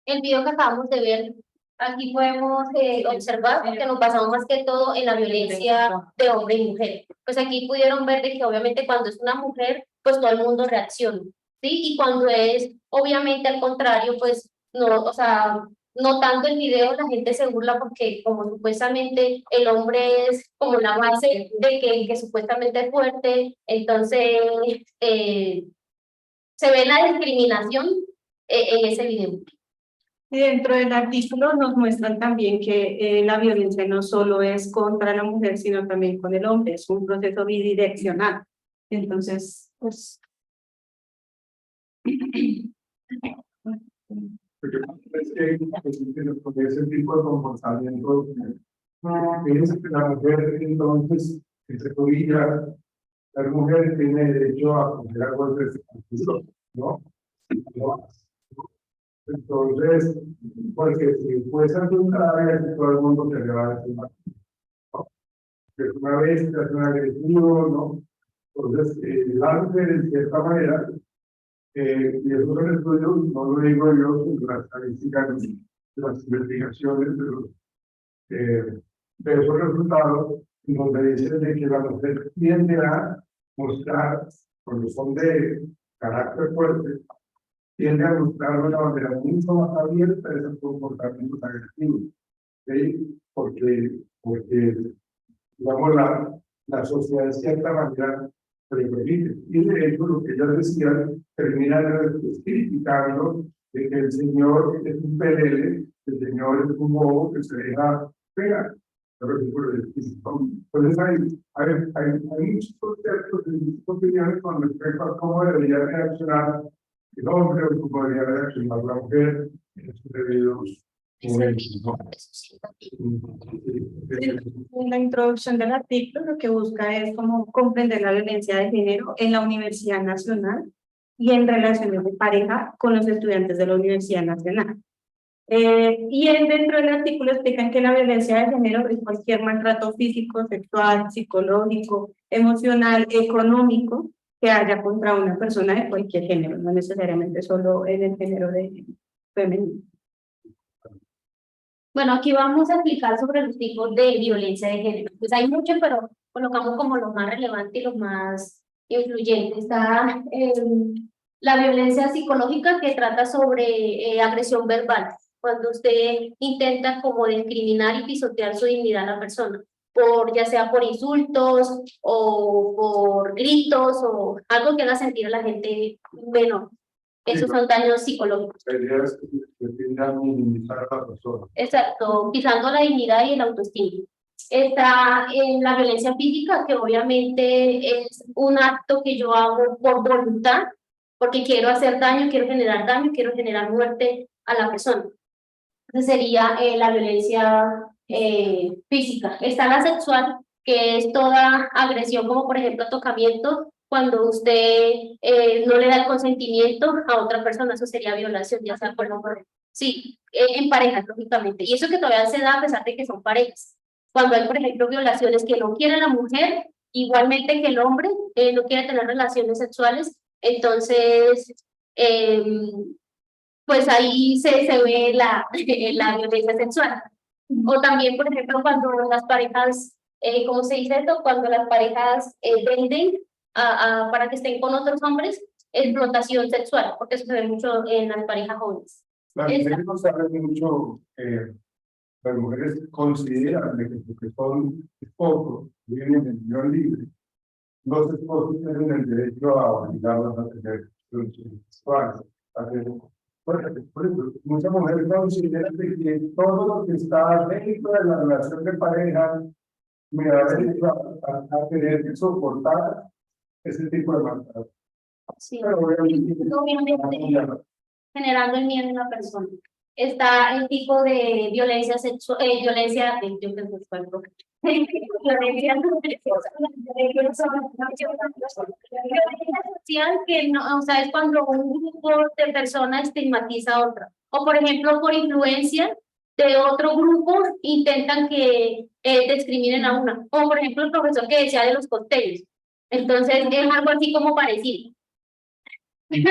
El video que acabamos de ver, aquí podemos observar que nos basamos más que todo en la violencia de hombre y mujer. Pues aquí pudieron ver de que obviamente cuando es una mujer, pues todo el mundo reacciona, ¿sí? Y cuando es obviamente al contrario, pues no, o sea, no tanto el video, la gente se burla porque como supuestamente el hombre es como la base de que supuestamente es fuerte, entonces se ve la discriminación en ese video. y dentro del artículo nos muestran también que la violencia no solo es contra la mujer, sino también con el hombre, es un proceso bidireccional. Entonces, pues... Porque es que con ese tipo de comportamiento, fíjense que la mujer entonces, entre comillas, la mujer tiene derecho a comer algo de ¿no? ¿No? Entonces, porque si fuese un cadáver, todo el mundo se le va a decir, ¿no? Que una vez se hace un agresivo, ¿no? Entonces, la mujer, de cierta manera, y eso son estudios, no lo digo yo, sino las estadísticas, las investigaciones de esos resultados, donde dicen de que la mujer tiende a mostrar, cuando son de carácter fuerte, tiende a mostrar de una manera mucho más abierta esos comportamientos agresivos, ¿sí? Porque digamos, la sociedad de cierta manera se le permite. Y de hecho, lo que ellas decían, terminan criticando de que el señor es un pelele, el señor es un bobo que se deja pegar. Entonces hay muchos conceptos y muchas opiniones con respecto a cómo debería reaccionar el hombre o cómo debería reaccionar la mujer en estos debidos momentos, ¿no? En la introducción del artículo lo que busca es como comprender la violencia de género en la Universidad Nacional y en relaciones de pareja con los estudiantes de la Universidad Nacional. Dentro del artículo explican que la violencia de género es cualquier maltrato físico, sexual, psicológico, emocional, económico que haya contra una persona de cualquier género, no necesariamente solo en el género de femenino. Bueno, aquí vamos a explicar sobre los tipos de violencia de género. Pues hay muchos, pero colocamos como los más relevantes y los más influyente. Está la violencia psicológica, que trata sobre agresión verbal, cuando usted intenta como discriminar y pisotear su dignidad a la persona, ya sea por insultos o por gritos o algo que haga sentir a la gente menor. Esos son daños psicológicos. La idea es que tengan minimizar a la persona. Exacto, pisando la dignidad y el autoestima. Está en la violencia física, que obviamente es un acto que yo hago por voluntad, porque quiero hacer daño, quiero generar muerte a la persona. Entonces sería la violencia física. Está la sexual, que es toda agresión, como por ejemplo tocamiento, cuando usted no le da el consentimiento a otra persona. Eso sería violación, ya sea por sí, en parejas, lógicamente. Y eso que todavía se da a pesar de que son parejas. Cuando hay, por ejemplo, violaciones que no quiere la mujer, igualmente que el hombre no quiere tener relaciones sexuales, entonces pues ahí se ve la violencia sexual. O también, por ejemplo, cuando las parejas, ¿cómo se dice esto? Cuando las parejas venden para que estén con otros hombres, explotación sexual, porque eso se ve mucho en las parejas jóvenes. Las mujeres no saben mucho, las mujeres consideran de que porque son esposos, viven en unión libre, los esposos tienen el derecho a obligarlos a tener relaciones sexuales. Por ejemplo, muchas mujeres consideran de que todo lo que está dentro de la relación de pareja me da derecho a tener que soportar ese tipo de maltrato. Sí. Pero obviamente, Generando el miedo en la persona. Está el tipo de violencia sexual, violencia social, que no, o sea, es cuando un grupo de personas estigmatiza a otra. O por ejemplo, por influencia de otro grupo intentan que discriminen a una. O por ejemplo, el profesor que decía de los costeños. Entonces es algo así como parecido. Que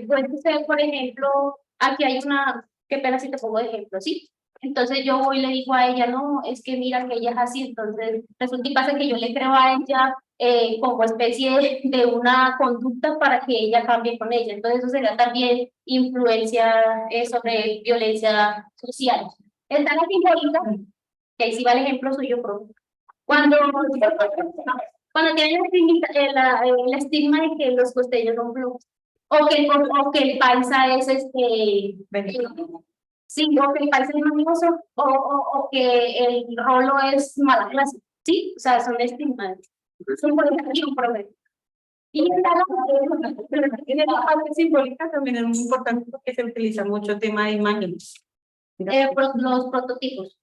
puede ser, por ejemplo, aquí hay una, qué pena si te pongo de ejemplo, ¿sí? Entonces yo voy y le digo a ella, no, es que mira que ella es así, entonces resulta y pasa que yo le creo a ella como especie de una conducta para que ella cambie con ella. Entonces eso sería también influencia sobre violencia social. Está la simbólica, que ahí sí va el ejemplo suyo propio. Cuando tienen el estigma de que los costeños son flojos, o que el paisa es sí, o que el paisa es manioso, o que el rolo es mala clase, sí, o sea, son estigmas. Son por ejemplo, y en la parte simbólica también es muy importante porque se utiliza mucho el tema de imágenes. Los prototipos.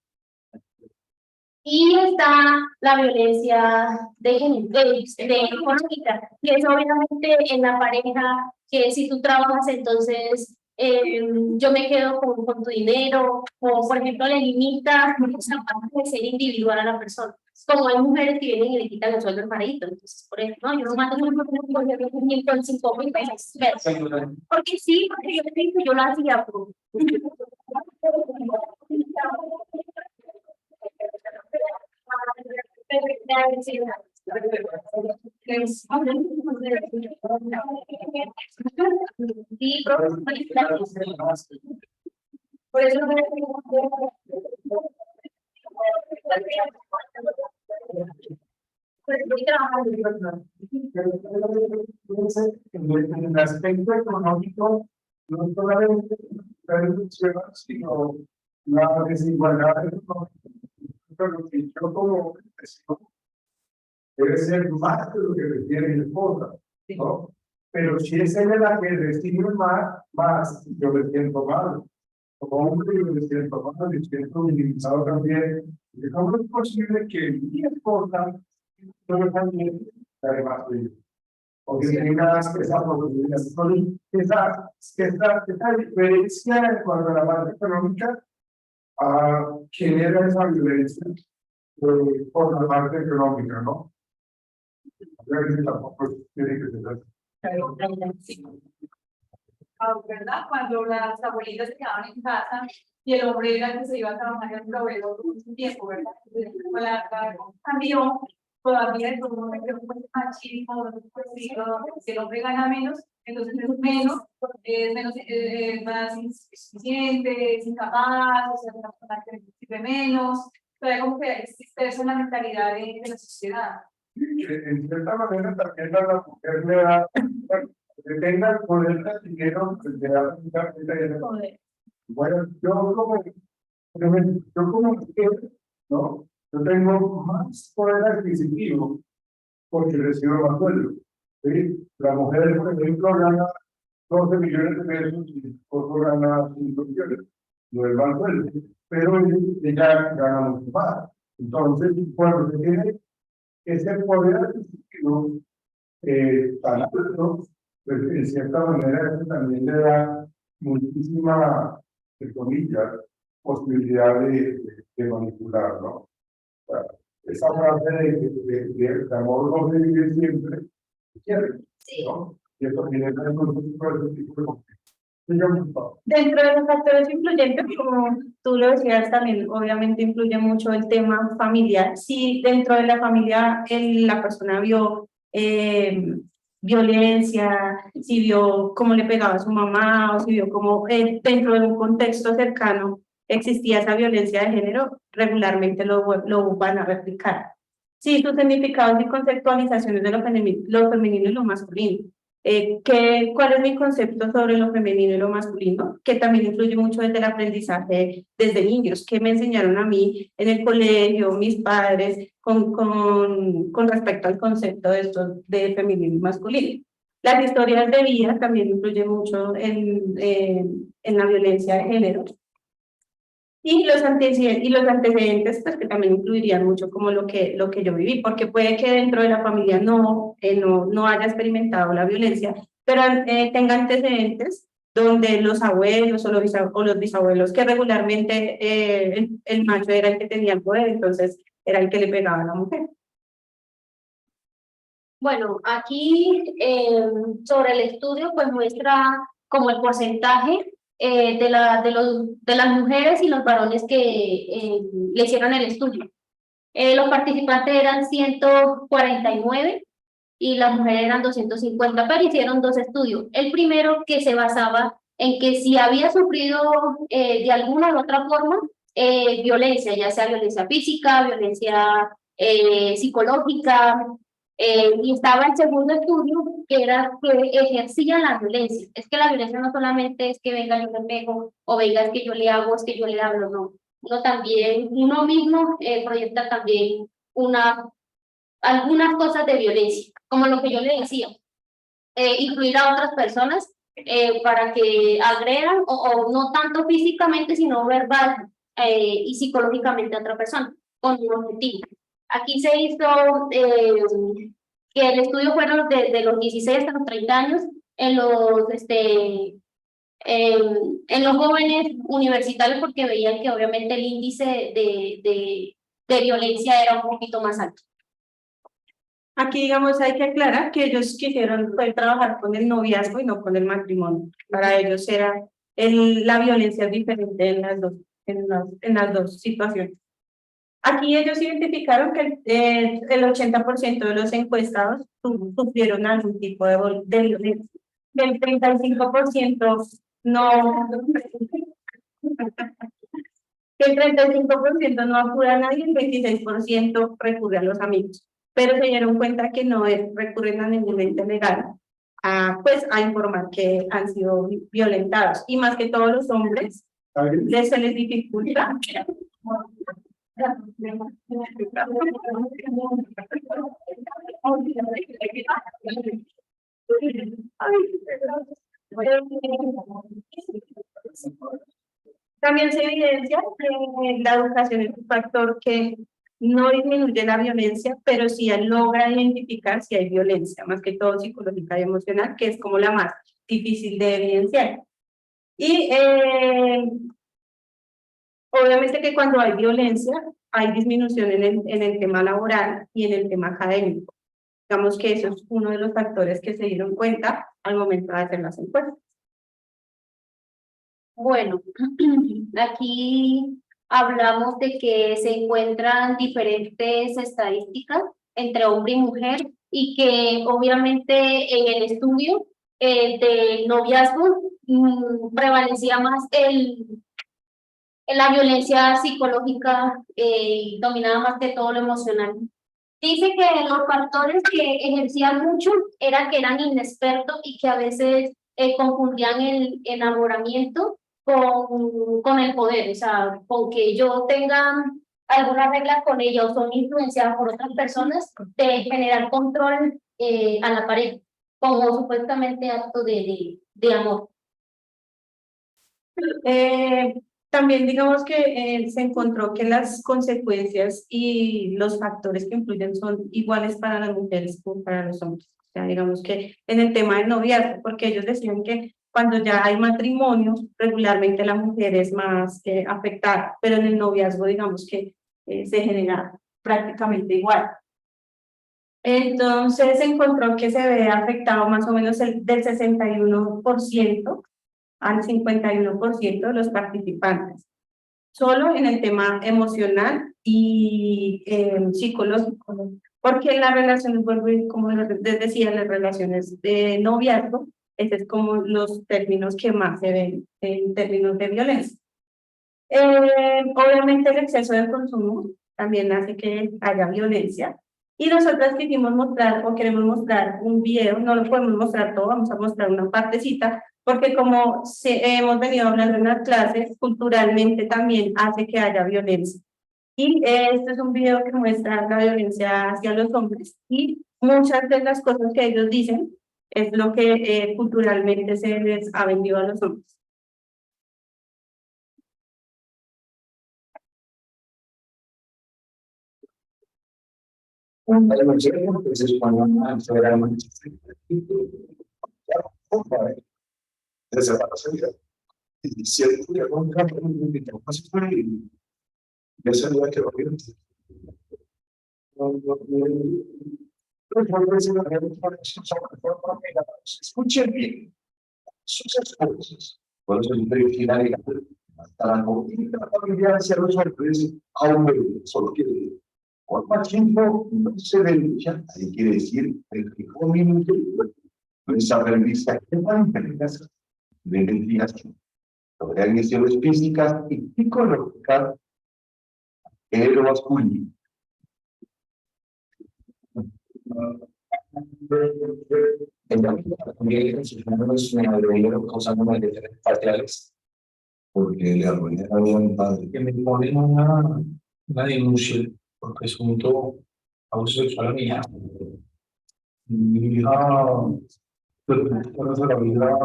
Y está la violencia de económica, que es obviamente en la pareja, que si tú trabajas, entonces yo me quedo con tu dinero, o por ejemplo le limita esa parte de ser individual a la persona. Como hay mujeres que vienen y le quitan el sueldo al marido, entonces por ejemplo, no, yo no mando con 5.000 pesos, porque sí, porque yo te digo, yo lo hacía. Por eso en el aspecto económico, no solamente sino la desigualdad económica. Lo que yo como profesión debe ser más de lo que requiere mi esposa, ¿no? Pero si es ella la que recibe más, yo me siento mal. Como hombre, yo me siento mal, me siento minimizado también. ¿Cómo es posible que mi esposa yo también la más de ella? Porque tenga esa oportunidad, esa diferencia en cuanto a la parte económica genera esa violencia por la parte económica, ¿no? Tampoco tiene que ser así. ¿verdad? Cuando las abuelitas se quedaban en casa y el hombre era el que se iba a trabajar en el proveedor por un tiempo, ¿verdad? Entonces, cambió, todavía el hombre creo que es machismo, pues, si el hombre gana menos, entonces es más insuficiente, es incapaz, o sea, una persona que sirve menos, pero como que existe eso en la mentalidad de la sociedad. En cierta manera también a la mujer le da, bueno, que tenga el poder de dinero, pues le da mucha gente. Bueno, yo como mujer, ¿no? Yo tengo más poder adquisitivo porque recibo más sueldo. ¿Sí? La mujer, por ejemplo, gana 12 millones de pesos y el esposo gana 5 millones. No es más sueldo, pero ella gana mucho más. Entonces, cuando se tiene ese poder adquisitivo tan alto, pues en cierta manera eso también le da muchísima, entre comillas, posibilidad de manipular, ¿no? O sea, esa frase de amor no se vive siempre, ¿cierto? Sí. ¿No? Y eso tiene que ver con ese tipo de conflictos. Dígame, por favor. Dentro de los factores influyentes, como tú lo decías, también obviamente influye mucho el tema familiar. Si dentro de la familia la persona vio violencia, si vio cómo le pegaba a su mamá, o si vio cómo dentro de un contexto cercano existía esa violencia de género, regularmente lo van a replicar. Sí, sus significados y conceptualizaciones de lo femenino y lo masculino. ¿Cuál es mi concepto sobre lo femenino y lo masculino? Que también influye mucho desde el aprendizaje desde niños, que me enseñaron a mí en el colegio, mis padres, con respecto al concepto de esto de femenino y masculino. Las historias de vida también influyen mucho en la violencia de género. Y los antecedentes, pues que también incluirían mucho como lo que yo viví, porque puede que dentro de la familia no haya experimentado la violencia, pero tenga antecedentes donde los abuelos o los bisabuelos, que regularmente el macho era el que tenía el poder, entonces era el que le pegaba a la mujer. Bueno, aquí sobre el estudio pues muestra como el porcentaje de las mujeres y los varones que le hicieron el estudio. Los participantes eran 149 y las mujeres eran 250, pero hicieron dos estudios. El primero que se basaba en que si había sufrido de alguna u otra forma violencia, ya sea violencia física, violencia psicológica, y estaba el segundo estudio que era que ejercía la violencia. Es que la violencia no solamente es que venga yo le pego o venga es que yo le hago, es que yo le hablo, no. Uno mismo proyecta también algunas cosas de violencia, como lo que yo le decía, incluir a otras personas para que agredan o no tanto físicamente, sino verbal y psicológicamente a otra persona, con un objetivo. Aquí se hizo que el estudio fueron de los 16 hasta los 30 años en los jóvenes universitarios, porque veían que obviamente el índice de violencia era un poquito más alto. Aquí, digamos, hay que aclarar que ellos quisieron poder trabajar con el noviazgo y no con el matrimonio. Para ellos la violencia es diferente en las dos situaciones. Aquí ellos identificaron que el 80% de los encuestados sufrieron algún tipo de violencia. El 35% no, el 35% no acude a nadie, el 26% recurre a los amigos. Pero se dieron cuenta que no recurren a ningún ente legal a informar que han sido violentados. Y más que todos los hombres, se les dificulta. También se evidencia que la educación es un factor que no disminuye la violencia, pero sí logra identificar si hay violencia, más que todo psicológica y emocional, que es como la más difícil de evidenciar. Y obviamente que cuando hay violencia, hay disminución en el tema laboral y en el tema académico. Digamos que eso es uno de los factores que se dieron cuenta al momento de hacer las encuestas. Bueno, aquí hablamos de que se encuentran diferentes estadísticas entre hombre y mujer y que obviamente en el estudio de noviazgo prevalecía más la violencia psicológica y dominaba más que todo lo emocional. Dice que los factores que ejercían mucho era que eran inexpertos y que a veces confundían el enamoramiento con el poder, o sea, con que yo tenga algunas reglas con ella o son influenciadas por otras personas de generar control a la pareja, como supuestamente acto de amor. Eh, También digamos que se encontró que las consecuencias y los factores que influyen son iguales para las mujeres como para los hombres. O sea, digamos que en el tema del noviazgo, porque ellos decían que cuando ya hay matrimonio, regularmente la mujer es más afectada, pero en el noviazgo digamos que se genera prácticamente igual. Entonces se encontró que se ve afectado más o menos del 61% al 51% de los participantes, solo en el tema emocional y psicológico, ¿no? Porque en las relaciones, como les decía, las relaciones de noviazgo, esos es como los términos que más se ven en términos de violencia. Obviamente el exceso de consumo también hace que haya violencia. Y nosotras quisimos mostrar o queremos mostrar un video, no lo podemos mostrar todo, vamos a mostrar una partecita, porque como hemos venido hablando en las clases, culturalmente también hace que haya violencia. Y este es un video que muestra la violencia hacia los hombres y muchas de las cosas que ellos dicen es lo que culturalmente se les ha vendido a los hombres. Escuchen bien, sus cosas. Por eso es muy final hasta la política familiar hacia los hombres, aunque solo quiere decir, por más tiempo no se denuncia, ahí quiere decir el que comúnmente no es aprendizaje de investigación sobre agresiones físicas y psicológicas en lo masculino. En la familia no es una mayoría causando malestares parciales porque le arruiné la vida a mi padre. Que me ponen una denuncia por presunto abuso sexual a mi hija. Mi hija conoce la vida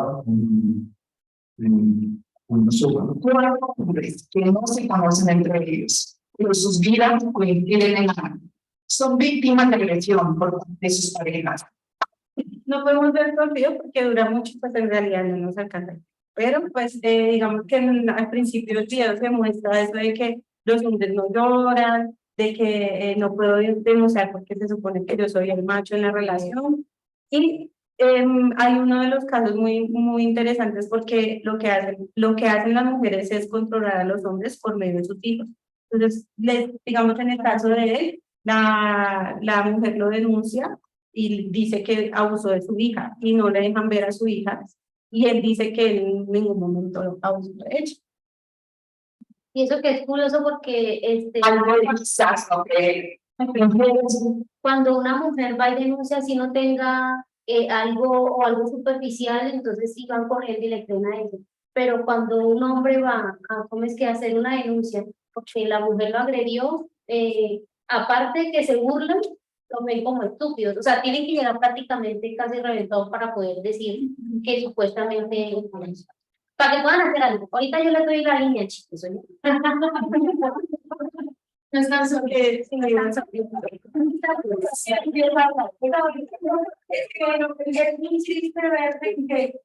con nosotros. Cuatro hombres que no se conocen entre ellos, pero sus vidas coinciden en la son víctimas de agresión por parte de sus parejas. No podemos ver todo el video porque dura mucho, pues en realidad no nos alcanza. Pero pues digamos que al principio del video se muestra eso de que los hombres no lloran, de que no puedo demostrar porque se supone que yo soy el macho en la relación. Y hay uno de los casos muy interesantes porque lo que hacen las mujeres es controlar a los hombres por medio de sus hijos. Entonces, digamos en el caso de él, la mujer lo denuncia y dice que abusó de su hija y no le dejan ver a su hija y él dice que en ningún momento abusó de ella. Y eso que es curioso porque cuando una mujer va y denuncia si no tenga algo superficial, entonces sí van corriendo y le creen a ella. Pero cuando un hombre va a hacer una denuncia porque la mujer lo agredió, aparte de que se burlan, lo ven como estúpidos. O sea, tienen que llegar prácticamente casi reventados para poder decir que supuestamente para que puedan hacer algo. Ahorita yo les doy la línea, chicos. ¿Oye? No están solo que si me iban a es muy triste ver que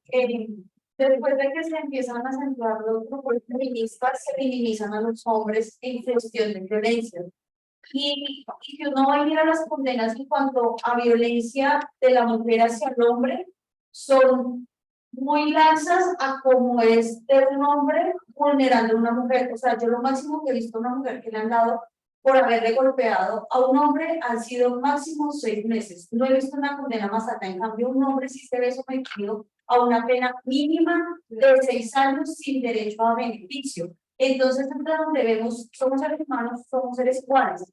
después de que se empiezan a acentuar los grupos feministas, se minimizan a los hombres en cuestión de violencia. Y que uno va a ir a las condenas en cuanto a violencia de la mujer hacia el hombre, son muy laxas a como es de un hombre vulnerando a una mujer. O sea, yo lo máximo que he visto a una mujer que le han dado por haberle golpeado a un hombre han sido máximo 6 meses. No he visto una condena más alta. En cambio, un hombre sí se ve sometido a una pena mínima de 6 años sin derecho a beneficio. Entonces, es donde vemos, somos seres humanos, somos seres iguales.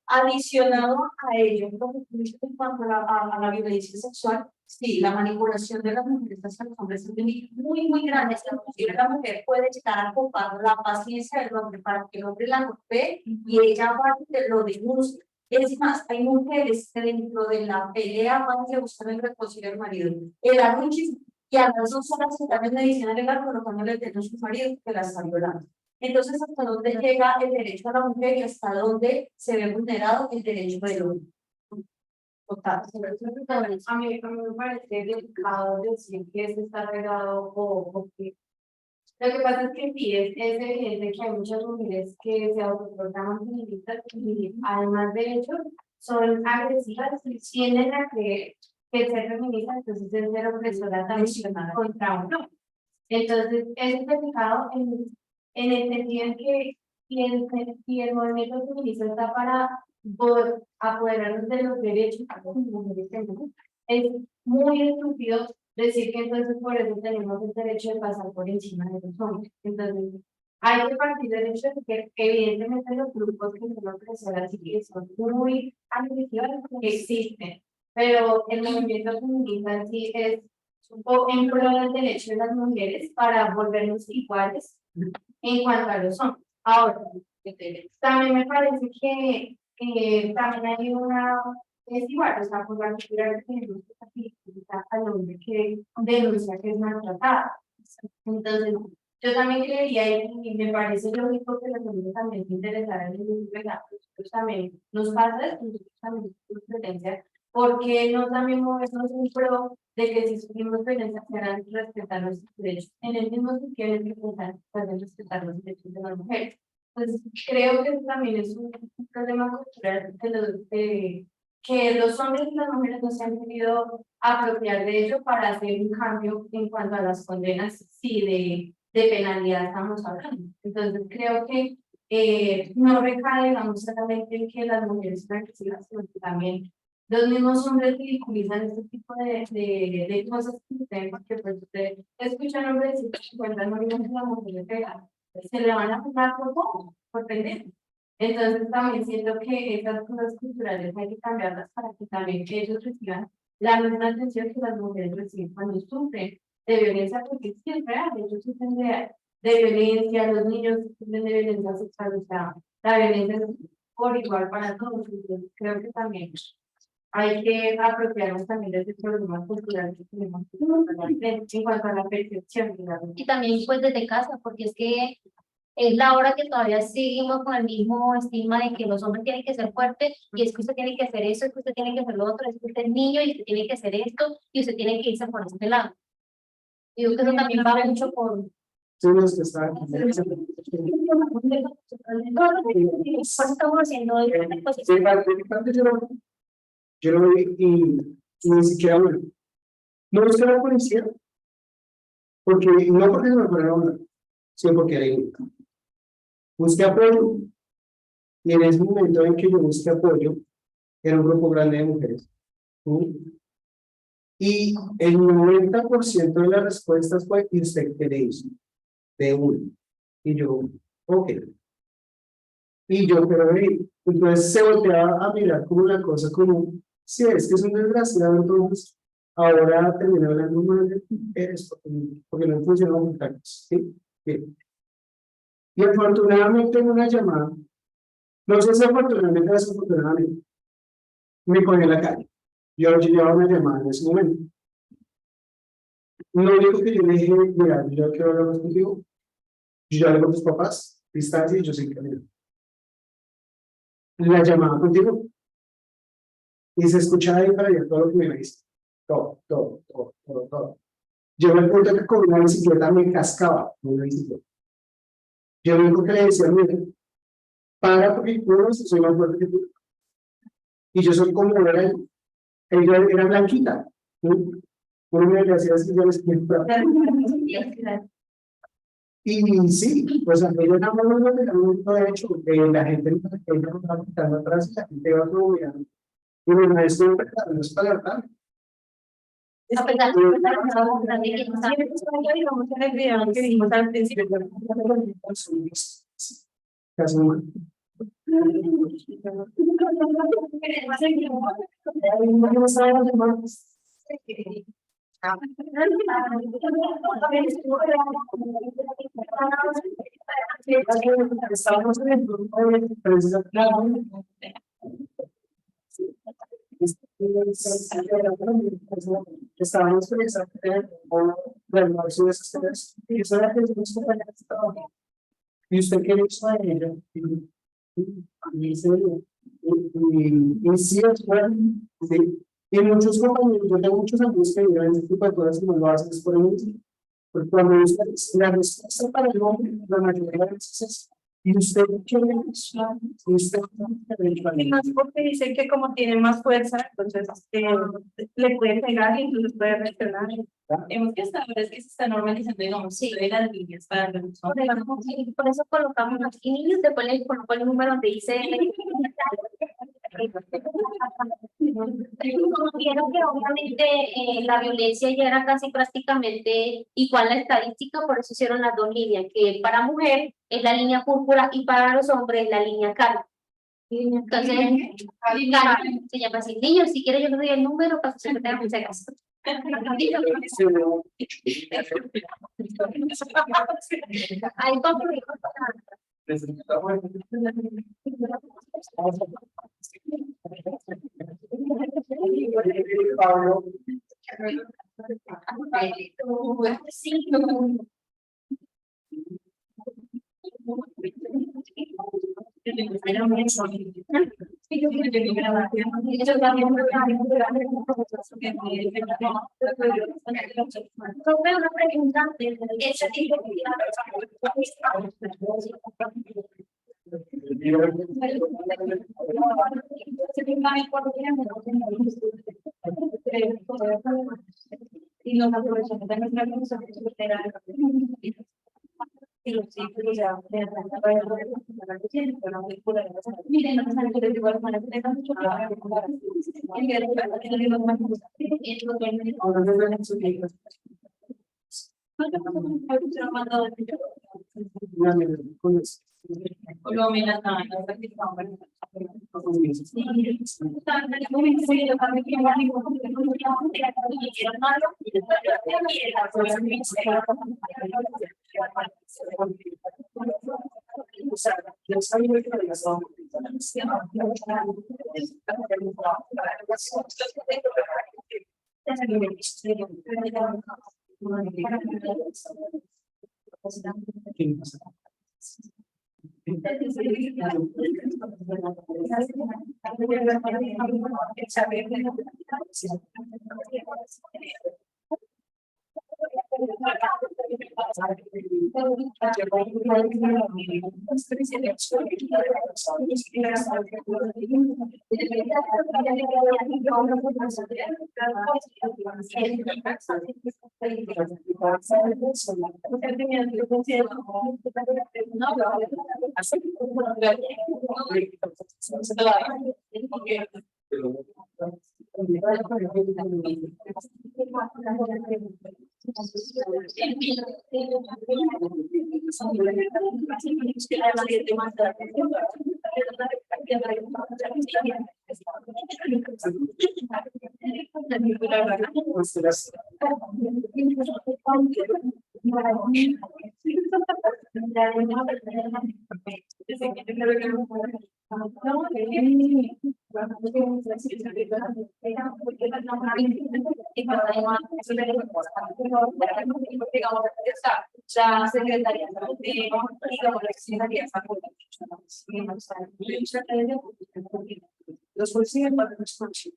Adicionado a ello, lo que tú dices en cuanto a la violencia sexual, sí, la manipulación de las mujeres hacia los hombres es muy grande. Inclusive la mujer puede llegar a ocupar la paciencia del hombre para que el hombre la golpee y ella va y lo denuncia. Es más, hay mujeres que dentro de la pelea van y buscan el reconcilio del marido. El arruchis y a las 2 horas se dan en medicina legal colocándole el dedo a su marido que la está violando. Entonces, ¿hasta dónde llega el derecho a la mujer y hasta dónde se ve vulnerado el derecho del hombre? Total, a mí me parece delicado decir que esto está regado porque lo que pasa es que sí, es evidente que hay muchas mujeres que se autoproclaman feministas y además de hecho son agresivas y tienden a creer que el ser feminista entonces es ser opresora también contra uno. Entonces, es delicado en el sentido en que y el movimiento feminista está para apoderarnos de los derechos que las mujeres tenemos. Es muy estúpido decir que entonces por eso tenemos el derecho de pasar por encima de los hombres. Entonces, hay que partir del hecho de que evidentemente los grupos que son opresoras y que son muy agresivas existen, pero el movimiento feminista en sí es en pro del derecho de las mujeres para volvernos iguales en cuanto a los hombres. Ahora, también me parece que también hay una, es igual, o sea, por la cultura que tenemos que al hombre que denuncia que es maltratado. Entonces, yo también creería y me parece lógico que los hombres también se interesaran en el regalo. Nosotros también nos pasa, nosotros también tenemos presencia, porque no también movernos un pro de que si sufrimos violencia quieran respetar nuestros derechos, en el mismo sentido en el que puedan respetar los derechos de las mujeres. Entonces, creo que eso también es un problema cultural que los hombres y las mujeres no se han querido apropiar de ello para hacer un cambio en cuanto a las condenas, sí, de penalidad estamos hablando. Entonces, creo que no recae, digamos, solamente en que las mujeres son agresivas, sino que también los mismos hombres ridiculizan este tipo de cosas que ustedes, porque pues usted escucha a un hombre decir que 50 no la mujer le pega, se le van a pegar por poco, por pendejo. Entonces también siento que esas cosas culturales hay que cambiarlas para que también ellos reciban la misma atención que las mujeres reciben cuando sufren de violencia, porque sí es real, ellos sufren de violencia, los niños sufren de violencia sexual, o sea, la violencia es por igual para todos. Entonces creo que también hay que apropiarnos también de estos problemas culturales que tenemos en cuanto a la percepción de la Y también pues desde casa, porque es que es la hora que todavía seguimos con el mismo estigma de que los hombres tienen que ser fuertes y es que usted tiene que hacer eso, es que usted tiene que hacer lo otro, es que usted es niño y usted tiene que hacer esto y usted tiene que irse por este lado. Y yo creo que eso también va mucho por... Sí, los que están. Por eso estamos haciendo diferentes cosas. Sí, parte yo lo vi y ni siquiera bueno. No busqué a la policía, porque no porque se me fuera una, sino porque era ilegal. Busqué apoyo, y en ese momento en que yo busqué apoyo, era un grupo grande de mujeres. ¿Sí? Y el 90% de las respuestas fue: ¿y usted qué le hizo? De uno. Y yo, ok. Y yo, pero entonces se volteaba a mirar como una cosa como, si es que es un desgraciado, entonces ahora termina hablando mal de mujeres porque no funcionan los contactos. ¿Sí? Bien. Y afortunadamente en una llamada, no sé si afortunadamente o desafortunadamente, me cogió en la calle. Yo llevaba una llamada en ese momento. Lo único que yo le dije: mira, yo ya quiero hablar más contigo, yo ya hablé con tus papás, distancia, y yo sé que la llamada contigo, y se escuchaba ahí para allá todo lo que me dice. Todo. Llegó el punto que con una bicicleta me cascaba con una bicicleta. Yo lo único que le decía: mira, para, porque yo no soy más fuerte que tú. Y yo soy como ella era blanquita. ¿Sí? Muy bien, gracias, señores. Y sí, pues aunque yo no lo he hecho, la gente no está quitando atrás y la gente va subiendo. Y bueno, esto no es para verdad. A pesar de que estamos hablando de que no saben. Digamos en el video que vimos al principio. Estamos en el grupo de prensa. Estábamos pensando en el marzo de esas tres, y eso era que nos compañeros de trabajo. Y usted qué hizo a ella, y sí, es bueno, sí. Y muchos compañeros, yo tengo muchos amigos que viven este tipo de cosas y no lo hacen, es por eso. Porque cuando usted la respuesta para el hombre, la mayoría de veces es, y usted quiere eso, y usted Y más porque dicen que como tiene más fuerza, entonces le puede pegar y entonces puede reaccionar. Hemos que hasta ahora es que se está normalizando, digamos, Sí. de las líneas para los Por eso colocamos aquí niños de colegio, colocó el número donde dice. Como vieron que obviamente la violencia ya era casi prácticamente igual a la estadística, por eso hicieron las dos líneas, que para mujer es la línea púrpura y para los hombres es la línea calma. Entonces, calma, se llama así. Niños, si quieren yo les doy el número para que se tengan mucha casa. Ahí Pablo, Sobre una pregunta, ese tipo Y nos aprovechamos de nuestra función y los ciclos ya miren, no saben que igual para que tengan mucho la secretaría los policías para los policías.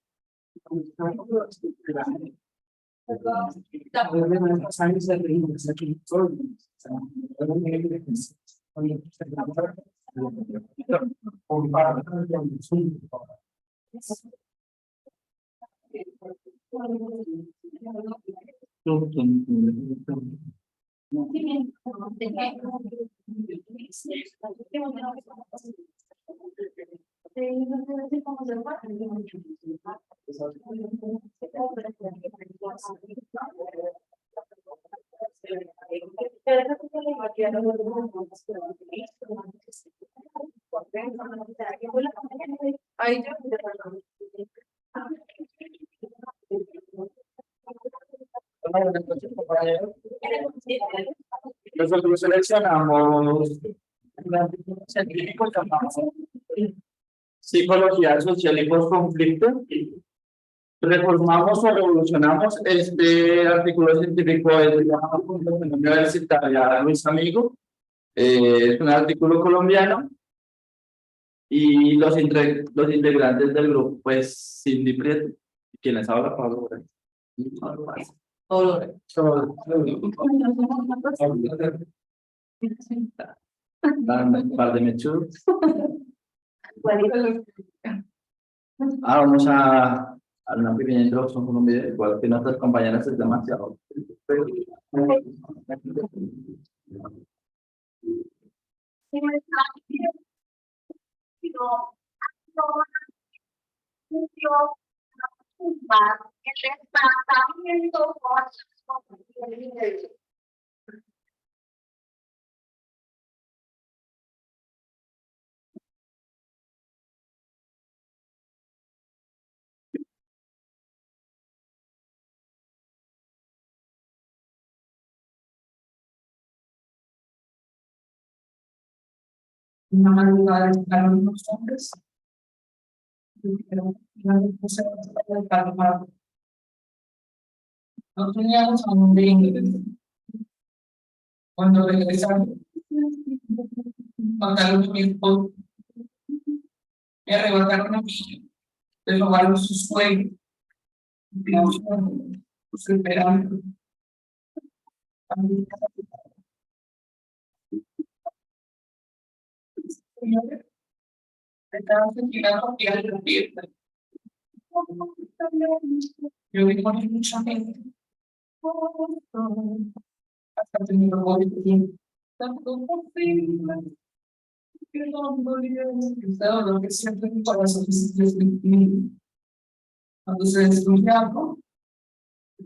Ahí Nosotros seleccionamos un artículo científico llamado Psicología Social y Postconflicto. Reformamos o revolucionamos este artículo científico de la Fundación Universitaria Luis Amigo. Es un artículo colombiano y los integrantes del grupo, pues Cindy Prieto, quienes habla Pablo. Un par de mechudos. Vamos a una pequeña introducción con un video, igual que nuestras compañeras es demasiado. Una madrugada llegaron los hombres. No teníamos a dónde ir. Cuando regresaron, mataron a mi esposo. Me arrebataron a mí. Le robaron su suegro. Su esperanza. Estaban tirando piedras de la fiesta. Yo vi con mucha gente. Hasta que me robó el tiempo. Tanto posible. Que no dolía. Estaba lo que siempre en mi corazón es destruir. Cuando se destruye algo,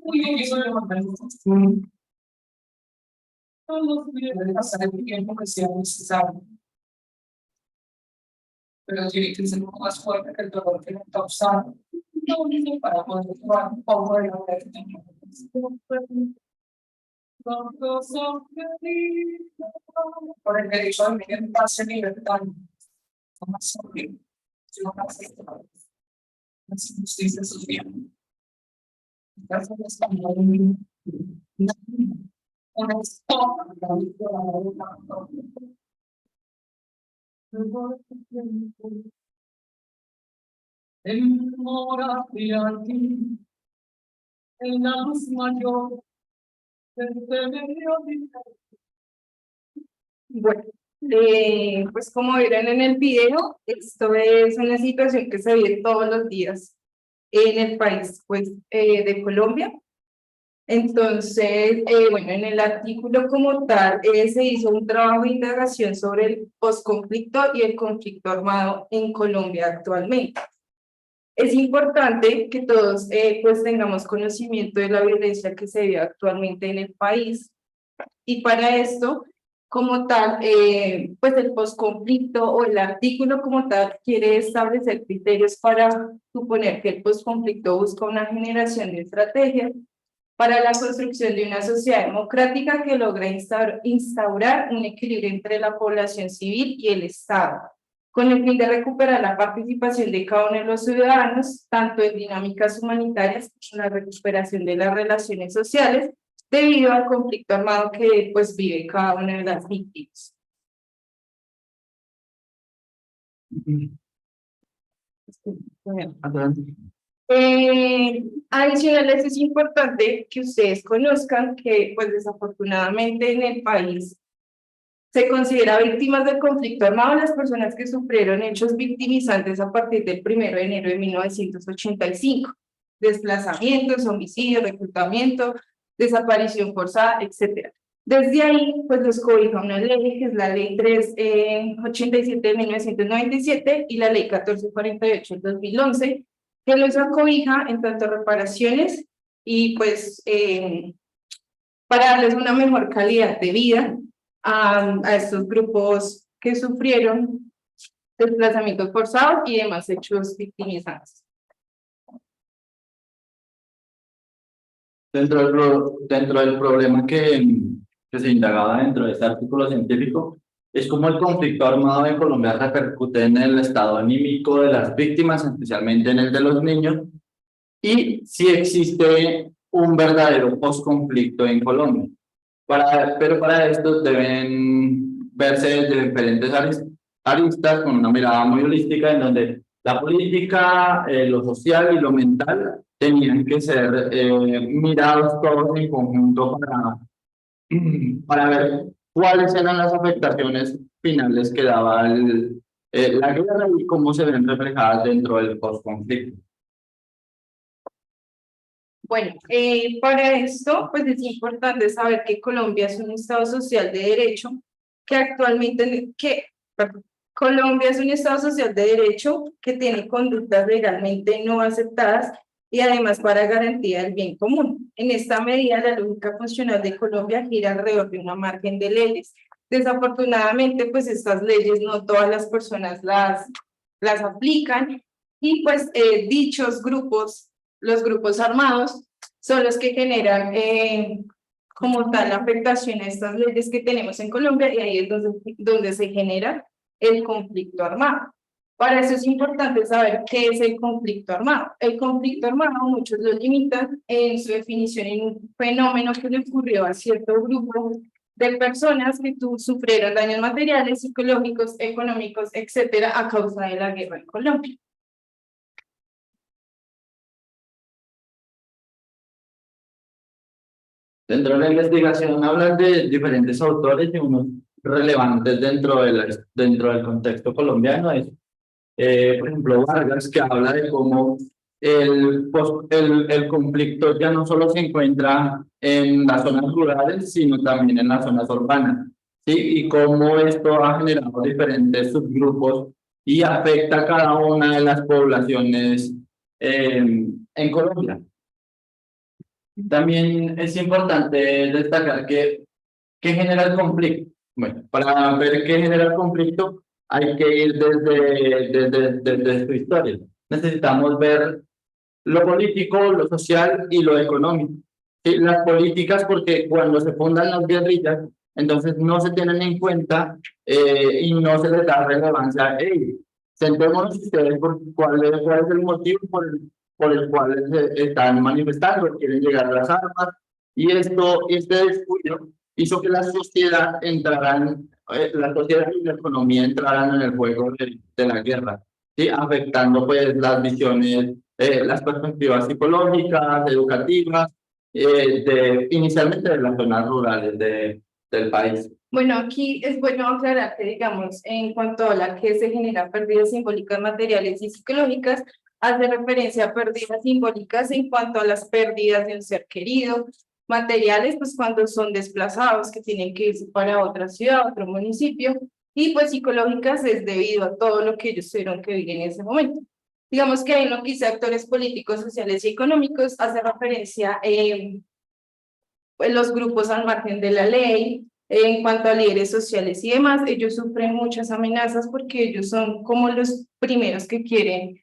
muy bien, eso le manda el corazón. Todos los días debe pasar el tiempo que sea necesario. Pero tiene que ser más fuerte que el dolor que me ha causado. No mismo para poder tomar un poco de la vida que tenemos. Por el derecho a vivir en paz y libertad. No más sobre, sino más esto. Las injusticias sociales. Gracias a español. Una historia de la vida. En mora aquí, en la luz mayor, Bueno, pues como verán en el video, esto es una situación que se vive todos los días en el país, pues, de Colombia. Entonces, bueno, en el artículo como tal, se hizo un trabajo de indagación sobre el posconflicto y el conflicto armado en Colombia actualmente. Es importante que todos pues tengamos conocimiento de la violencia que se vive actualmente en el país, y para esto, como tal, pues el posconflicto o el artículo como tal quiere establecer criterios para suponer que el posconflicto busca una generación de estrategias para la construcción de una sociedad democrática que logra instaurar un equilibrio entre la población civil y el Estado, con el fin de recuperar la participación de cada uno de los ciudadanos, tanto en dinámicas humanitarias como en la recuperación de las relaciones sociales, debido al conflicto armado que pues vive cada una de las víctimas. Adelante. Adicional, es importante que ustedes conozcan que pues desafortunadamente en el país se considera víctimas del conflicto armado las personas que sufrieron hechos victimizantes a partir del 1 de enero de 1985, desplazamientos, homicidio, reclutamiento, desaparición forzada, etcétera. Desde ahí, pues los cobija una ley, que es la ley 387 de 1997 y la ley 1448 del 2011, que los acobija en tanto reparaciones y pues para darles una mejor calidad de vida a estos grupos que sufrieron desplazamientos forzados y demás hechos victimizantes. Dentro del problema que se indagaba dentro de este artículo científico, es cómo el conflicto armado en Colombia repercute en el estado anímico de las víctimas, especialmente en el de los niños, y si existe un verdadero posconflicto en Colombia. Pero para esto deben verse desde diferentes aristas, con una mirada muy holística, en donde la política, lo social y lo mental tenían que ser mirados todos en conjunto para ver cuáles eran las afectaciones finales que daba la guerra y cómo se ven reflejadas dentro del postconflicto. Bueno, para esto, pues es importante saber que Colombia es un Estado social de derecho, Colombia es un Estado social de derecho que tiene conductas legalmente no aceptadas y además para garantía del bien común. En esta medida, la lógica funcional de Colombia gira alrededor de una margen de leyes. Desafortunadamente, pues estas leyes no todas las personas las aplican y pues dichos grupos, los grupos armados, son los que generan como tal la afectación a estas leyes que tenemos en Colombia y ahí es donde se genera el conflicto armado. Para eso es importante saber qué es el conflicto armado. El conflicto armado, muchos lo limitan en su definición en un fenómeno que le ocurrió a cierto grupo de personas que sufrieron daños materiales, psicológicos, económicos, etcétera, a causa de la guerra en Colombia. Dentro de la investigación hablan de diferentes autores y unos relevantes dentro del contexto colombiano. Por ejemplo, Vargas, que habla de cómo el conflicto ya no solo se encuentra en las zonas rurales, sino también en las zonas urbanas, ¿sí? Y cómo esto ha generado diferentes subgrupos y afecta a cada una de las poblaciones en Colombia. También es importante destacar que genera el conflicto. Bueno, para ver qué genera el conflicto, hay que ir desde su historia. Necesitamos ver lo político, lo social y lo económico. ¿Sí? Las políticas, porque cuando se fundan las guerrillas, entonces no se tienen en cuenta y no se les da relevancia a ellos. Sentémonos ustedes por cuál es el motivo por el cual se están manifestando, quieren llegar a las armas, y este descuido hizo que la sociedad y la economía entraran en el juego de la guerra, ¿sí? Afectando pues las visiones, las perspectivas psicológicas, educativas, inicialmente de las zonas rurales del país. Bueno, aquí es bueno aclarar que, digamos, en cuanto a la que se genera pérdidas simbólicas materiales y psicológicas, hace referencia a pérdidas simbólicas en cuanto a las pérdidas de un ser querido, materiales, pues cuando son desplazados, que tienen que irse para otra ciudad, otro municipio, y pues psicológicas es debido a todo lo que ellos tuvieron que vivir en ese momento. Digamos que en lo que dice actores políticos, sociales y económicos, hace referencia pues los grupos al margen de la ley, en cuanto a líderes sociales y demás, ellos sufren muchas amenazas porque ellos son como los primeros que quieren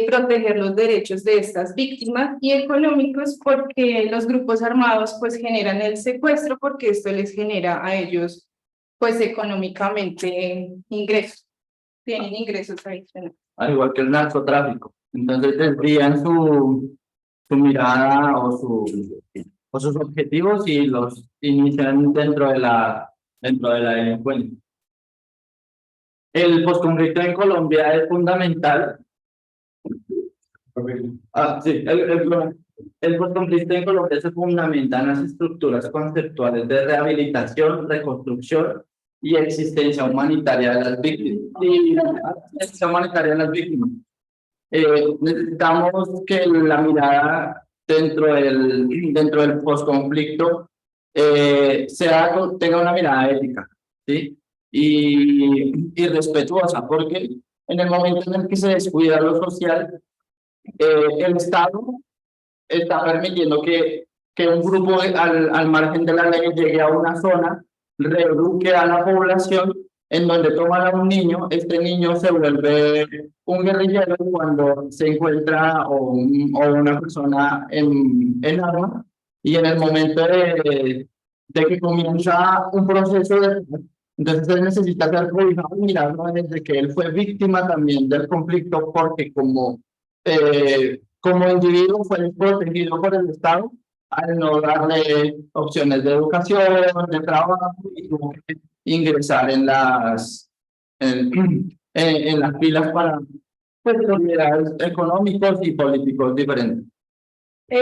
proteger los derechos de estas víctimas, y económicos porque los grupos armados pues generan el secuestro porque esto les genera a ellos pues económicamente ingresos, tienen ingresos adicionales. Al igual que el narcotráfico. Entonces desvían su mirada o sus objetivos y los inician dentro de la delincuencia. El posconflicto en Colombia es fundamental. Sí, el posconflicto en Colombia se fundamenta en las estructuras conceptuales de rehabilitación, reconstrucción y existencia humanitaria de las víctimas. necesitamos que la mirada dentro del posconflicto tenga una mirada ética, ¿sí? Y respetuosa, porque en el momento en el que se descuida lo social, el Estado está permitiendo que un grupo al margen de la ley llegue a una zona, reeduque a la población, en donde toman a un niño, este niño se vuelve un guerrillero cuando se encuentra o una persona en arma, y en el momento de que comienza un proceso entonces él necesita ser cobijado y mirarlo desde que él fue víctima también del conflicto, porque como individuo fue protegido por el Estado al no darle opciones de educación, de trabajo, y tuvo que ingresar en las filas para pues, prioridades económicos y políticos diferentes.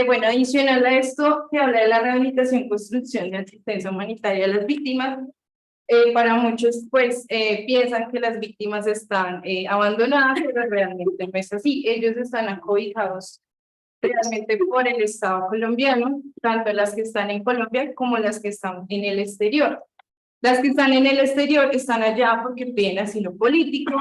Bueno, adicional a esto, que habla de la rehabilitación y construcción de asistencia humanitaria a las víctimas, para muchos, pues, piensan que las víctimas están abandonadas, pero realmente no es así. Ellos están acobijados realmente por el Estado colombiano, tanto las que están en Colombia como las que están en el exterior. Las que están en el exterior están allá porque piden asilo político,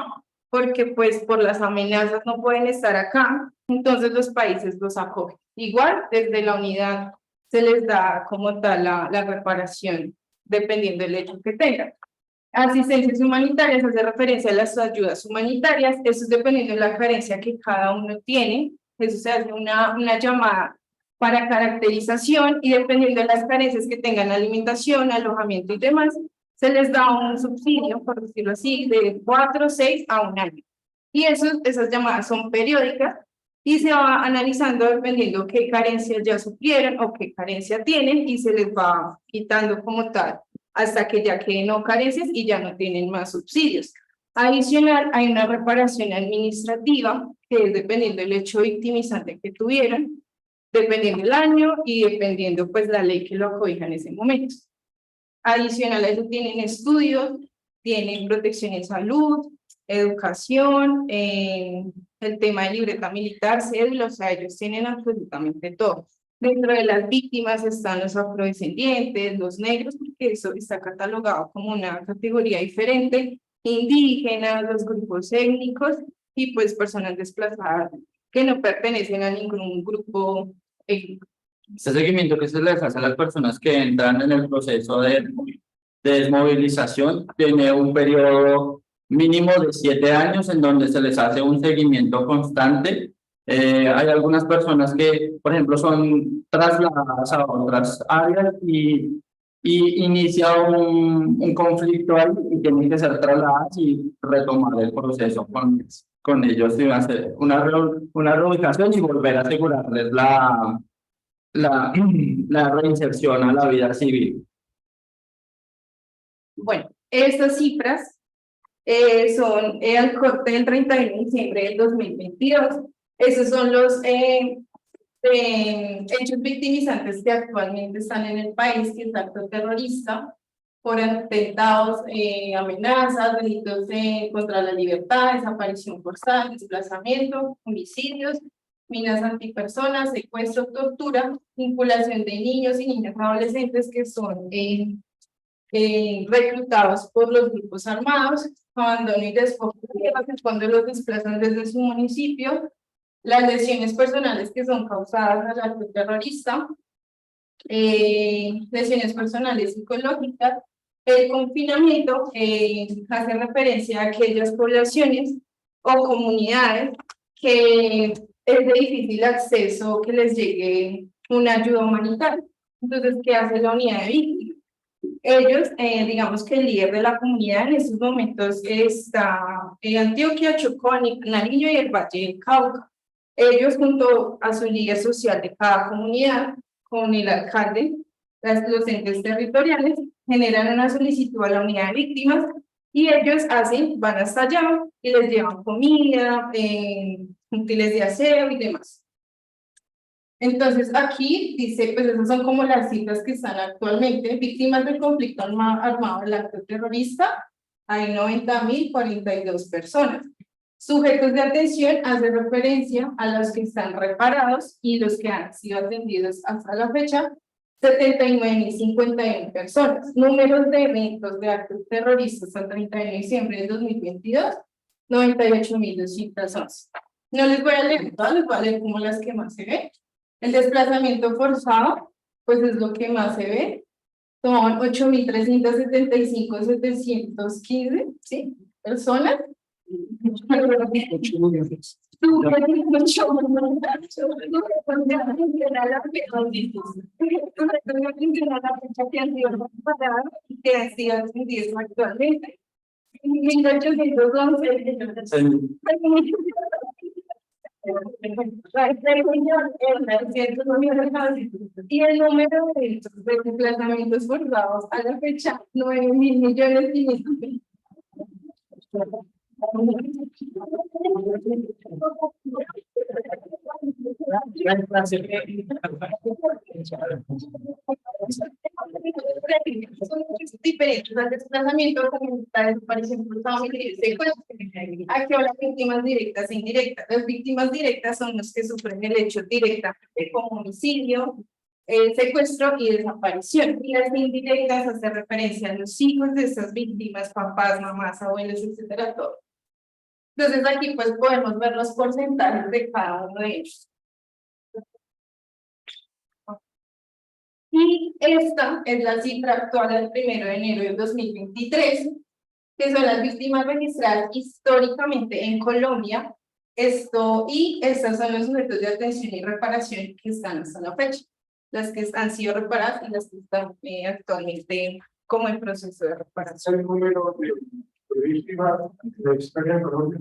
porque pues por las amenazas no pueden estar acá, entonces los países los acogen. Igual, desde la unidad se les da como tal la reparación, dependiendo del hecho que tengan. Asistencias humanitarias hace referencia a las ayudas humanitarias, eso es dependiendo de la carencia que cada uno tiene, eso se hace una llamada para caracterización y dependiendo de las carencias que tengan, alimentación, alojamiento y demás, se les da un subsidio, por decirlo así, de 4, 6 a 1 año. Y esas llamadas son periódicas y se va analizando dependiendo qué carencias ya sufrieron o qué carencia tienen y se les va quitando como tal hasta que ya queden no carencias y ya no tienen más subsidios. Adicional, hay una reparación administrativa que es dependiendo del hecho victimizante que tuvieron, dependiendo del año y dependiendo pues la ley que lo acobija en ese momento. Adicional a eso tienen estudios, tienen protección en salud, educación, el tema de libreta militar, cédula, o sea, ellos tienen absolutamente todo. Dentro de las víctimas están los afrodescendientes, los negros, porque eso está catalogado como una categoría diferente, indígenas, los grupos étnicos y pues personas desplazadas que no pertenecen a ningún grupo étnico. Este seguimiento que se les hace a las personas que entran en el proceso de desmovilización tiene un periodo mínimo de 7 años en donde se les hace un seguimiento constante. Hay algunas personas que, por ejemplo, son trasladadas a otras áreas y inicia un conflicto ahí y tienen que ser trasladadas y retomar el proceso con ellos y hacer una reubicación y volver a asegurarles la reinserción a la vida civil. Bueno, estas cifras son al corte del 31 de diciembre del 2022. Esos son los hechos victimizantes que actualmente están en el país, que es acto terrorista, por atentados, amenazas, delitos contra la libertad, desaparición forzada, desplazamiento, homicidios, minas antipersonas, secuestro, tortura, vinculación de niños y niñas adolescentes que son reclutados por los grupos armados, abandono y despojo de tierras cuando los desplazan desde su municipio, las lesiones personales que son causadas al acto terrorista, lesiones personales psicológicas, el confinamiento hace referencia a aquellas poblaciones o comunidades que es de difícil acceso que les llegue una ayuda humanitaria. Entonces, ¿qué hace la unidad de víctimas? Ellos, digamos que el líder de la comunidad en estos momentos está en Antioquia, Chocó, Nariño y el Valle del Cauca. Ellos, junto a su líder social de cada comunidad, con el alcalde, los entes territoriales, generan una solicitud a la unidad de víctimas y ellos van hasta allá y les llevan comida, útiles de aseo y demás. Entonces aquí dice, pues esas son como las cifras que están actualmente, víctimas del conflicto armado del acto terrorista, hay 90.042 personas. Sujetos de atención hace referencia a los que están reparados y los que han sido atendidos hasta la fecha, 79.051 personas. Números de eventos de actos terroristas al 31 de diciembre de 2022, 98.211. No les voy a leer todas, les voy a leer como las que más se ven. El desplazamiento forzado, pues es lo que más se ve. Son 8.375.715, ¿sí? Personas. Que han sido atendidos actualmente. 1811. Y el número de desplazamientos forzados a la fecha, 9.000.500.000. Son diferentes al desplazamiento comunitario, por ejemplo, aquí hablan víctimas directas e indirectas. Las víctimas directas son los que sufren el hecho directamente como homicidio, secuestro y desaparición. Y las indirectas hace referencia a los hijos de esas víctimas, papás, mamás, abuelos, etcétera, todo. Entonces aquí pues podemos ver los porcentajes de cada uno de ellos. Y esta es la cifra actual al 1 de enero del 2023, que son las víctimas registradas históricamente en Colombia. Y estos son los sujetos de atención y reparación que están hasta la fecha. Las que han sido reparadas y las que están actualmente como en proceso de reparación. El número de víctimas de historia en Colombia.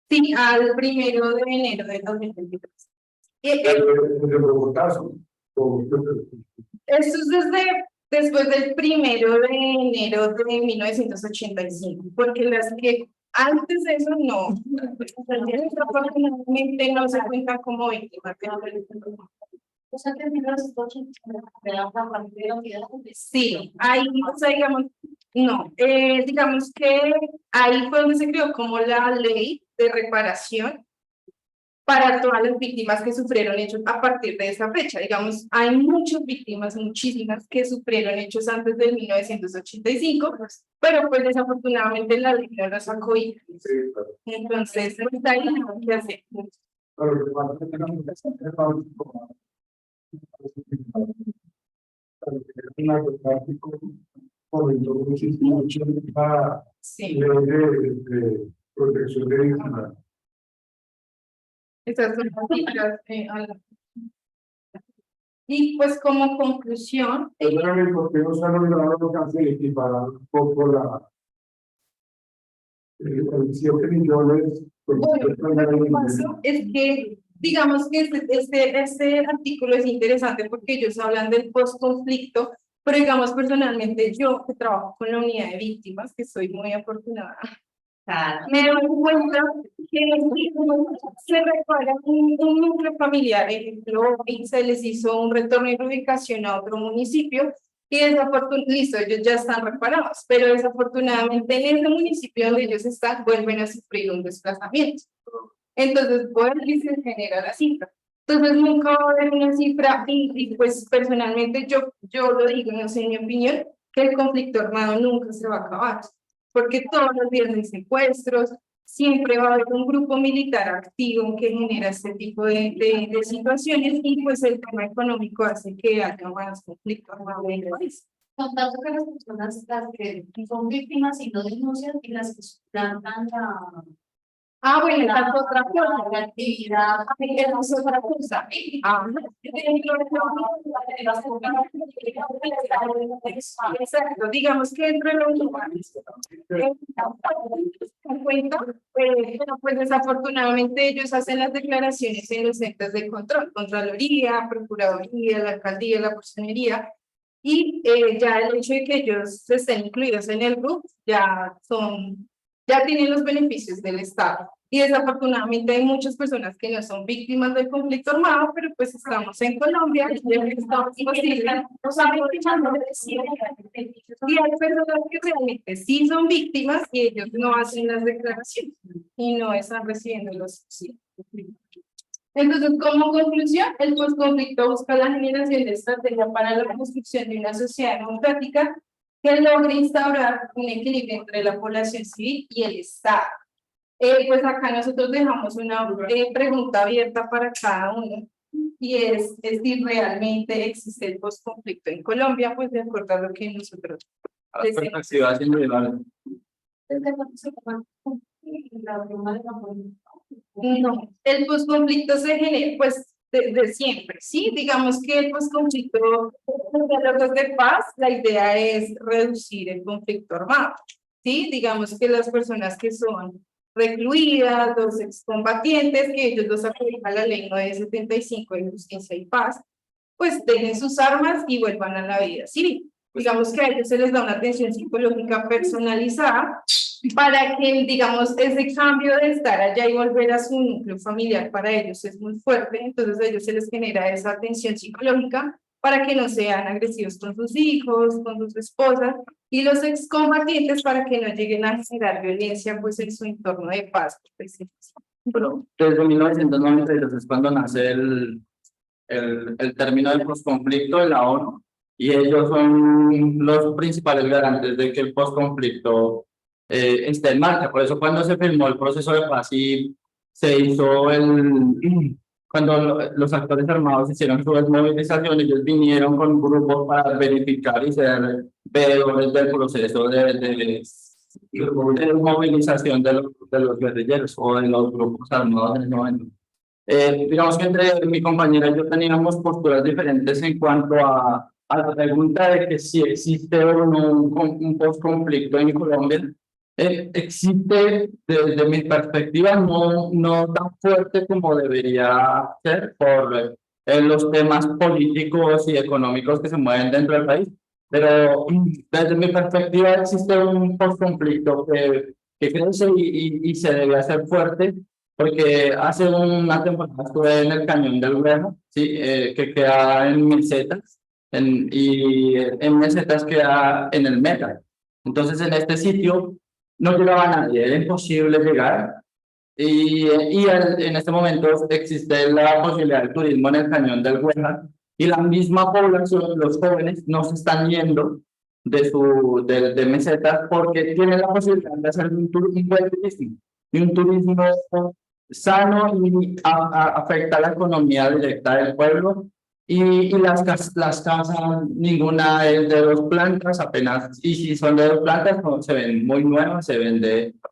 Sí, al 1 de enero del 2023. De Bogotá, Esto es después del 1 de enero de 1985, porque las que antes de eso no, afortunadamente no se cuentan como víctimas. O sea, que en 1980 Sí, ahí, o sea, digamos, no, digamos que ahí fue donde se creó como la ley de reparación para todas las víctimas que sufrieron hechos a partir de esa fecha. Digamos, hay muchas víctimas, muchísimas, que sufrieron hechos antes de 1985, pero pues desafortunadamente la ley no los sacó. Entonces, no está ahí nada que hacer. Sí. De protección de víctimas. Esas son las cifras, y pues como conclusión, Perdóname, porque no se han logrado alcanzar y equiparar un poco el 7 millones. bueno, lo que pasó es que digamos que este artículo es interesante porque ellos hablan del postconflicto, pero digamos personalmente yo que trabajo con la unidad de víctimas, que soy muy afortunada, me doy cuenta que se repara un núcleo familiar, ejemplo, y se les hizo un retorno de ubicación a otro municipio, y desafortunadamente, listo, ellos ya están reparados, pero desafortunadamente en ese municipio donde ellos están, vuelven a sufrir un desplazamiento. Entonces, vuelve y se genera la cifra. Entonces, nunca va a haber una cifra, y pues personalmente yo lo digo, no sé, en mi opinión, que el conflicto armado nunca se va a acabar, porque todos los días hay secuestros, siempre va a haber un grupo militar activo que genera este tipo de situaciones, y pues el tema económico hace que haya más conflicto armado en el país. Con tanto que las personas las que son víctimas y no denuncian y las que suplantan Bueno, esa es otra cosa. la actividad, Esa es otra cosa. Exacto, digamos que dentro de los lugares pero pues desafortunadamente ellos hacen las declaraciones en los entes de control, Contraloría, Procuraduría, la Alcaldía, la Personería, y ya el hecho de que ellos estén incluidos en el grupo ya tienen los beneficios del Estado. Y desafortunadamente hay muchas personas que no son víctimas del conflicto armado, pero pues estamos en Colombia y estamos posible, no saben que ya no deciden. Y hay personas que realmente sí son víctimas y ellos no hacen las declaraciones y no están recibiendo los subsidios. Entonces, como conclusión, el posconflicto busca la generación de estrategia para la construcción de una sociedad democrática que logre instaurar un equilibrio entre la población civil y el Estado. Pues acá nosotros dejamos una pregunta abierta para cada uno, y es si realmente existe el posconflicto en Colombia, pues de acuerdo a lo que nosotros decimos. Perspectivas individuales. No, el posconflicto se genera, pues, de siempre, ¿sí? Digamos que el posconflicto, los diálogos de paz, la idea es reducir el conflicto armado, ¿sí? Digamos que las personas que son recluidas, los excombatientes, que ellos los aplica la ley 975 de Justicia y Paz, pues dejen sus armas y vuelvan a la vida civil. Digamos que a ellos se les da una atención psicológica personalizada para que, digamos, ese cambio de estar allá y volver a su núcleo familiar para ellos es muy fuerte, entonces a ellos se les genera esa atención psicológica para que no sean agresivos con sus hijos, con sus esposas, y los excombatientes para que no lleguen a generar violencia pues en su entorno de paz. Pero desde 1992 es cuando nace el término del posconflicto de la ONU, y ellos son los principales garantes de que el posconflicto esté en marcha. Por eso cuando se firmó el proceso de paz y se hizo cuando los actores armados hicieron su desmovilización, ellos vinieron con grupos para verificar y ser veedores del proceso de movilización de los guerrilleros o de los grupos armados en ese momento. Digamos que entre mi compañera y yo teníamos posturas diferentes en cuanto a la pregunta de que si existe o no un postconflicto en Colombia. Existe desde mi perspectiva no tan fuerte como debería ser por los temas políticos y económicos que se mueven dentro del país, pero desde mi perspectiva existe un postconflicto que crece y se debe hacer fuerte, porque hace una temporada estuve en el Cañón del Güejo, ¿sí? Que queda en Mesetas, y en Mesetas queda en el Meta. Entonces en este sitio no llegaba nadie, era imposible llegar, y en este momento existe la posibilidad del turismo en el Cañón del Güejar, y la misma población, los jóvenes, no se están yendo de Mesetas porque tienen la posibilidad de hacer un buen turismo, y un turismo sano y afecta a la economía directa del pueblo. Y las casas, ninguna es de 2 plantas, apenas, y si son de 2 plantas, no, se ven muy nuevas, se ven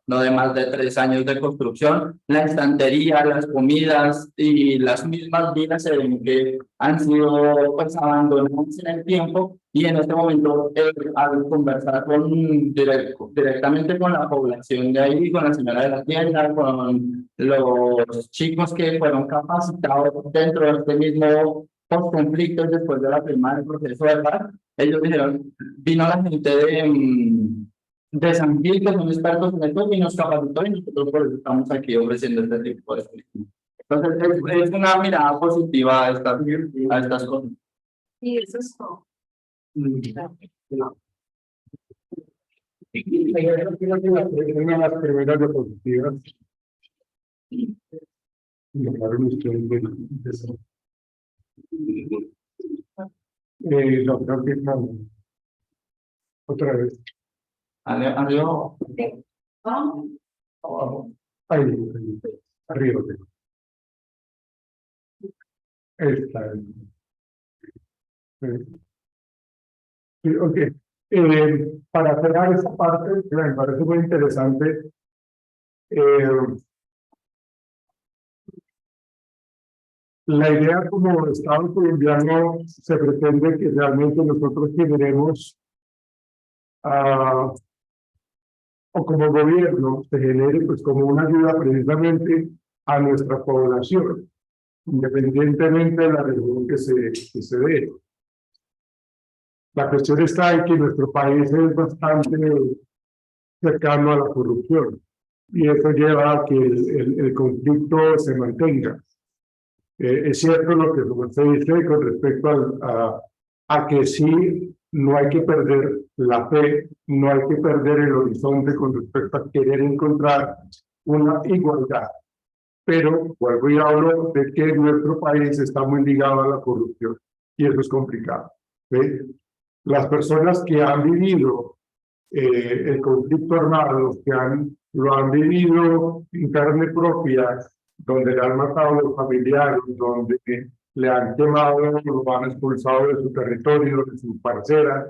no de más de 3 años de construcción. La estantería, las comidas y las mismas vidas se ven que han sido pues abandonadas en el tiempo, y en este momento al conversar directamente con la población de ahí, con la señora de la tienda, con los chicos que fueron capacitados dentro de este mismo postconflictos después de la firma del proceso de paz, ellos dijeron, vino la gente de San Gil, que son expertos en esto, y nos capacitó, y nosotros por eso estamos aquí ofreciendo este tipo de servicios. Entonces es una mirada positiva a estas cosas. Y eso es todo. Una de las primeras diapositivas. Dejaron ustedes de eso. Doctor Fernando. Otra vez. Arriba. Abajo. Ahí. Arriba. Esta. Sí, ok. Para cerrar esa parte, que me parece muy interesante. La idea como Estado colombiano se pretende que realmente nosotros generemos, o como gobierno, se genere pues como una ayuda precisamente a nuestra población, independientemente de la región que se dé. La cuestión está en que nuestro país es bastante cercano a la corrupción. y eso lleva a que el conflicto se mantenga. Es cierto lo que usted dice con respecto a que sí, no hay que perder la fe, no hay que perder el horizonte con respecto a querer encontrar una igualdad. Pero vuelvo y hablo de que nuestro país está muy ligado a la corrupción y eso es complicado. ¿Sí? Las personas que han vivido el conflicto armado, los que lo han vivido en carne propia, donde le han matado a los familiares, donde le han quemado, lo han expulsado de su territorio, de su parcela.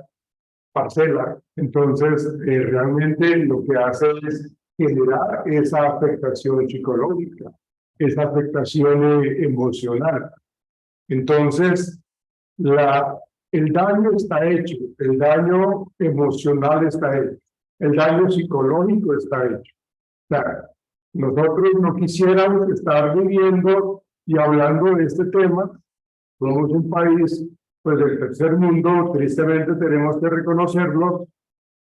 Entonces, realmente lo que hace es generar esa afectación psicológica, esa afectación emocional. Entonces, el daño está hecho, el daño emocional está hecho, el daño psicológico está hecho. O sea, nosotros no quisiéramos estar viviendo y hablando de este tema. Somos un país, pues, del tercer mundo, tristemente tenemos que reconocerlo.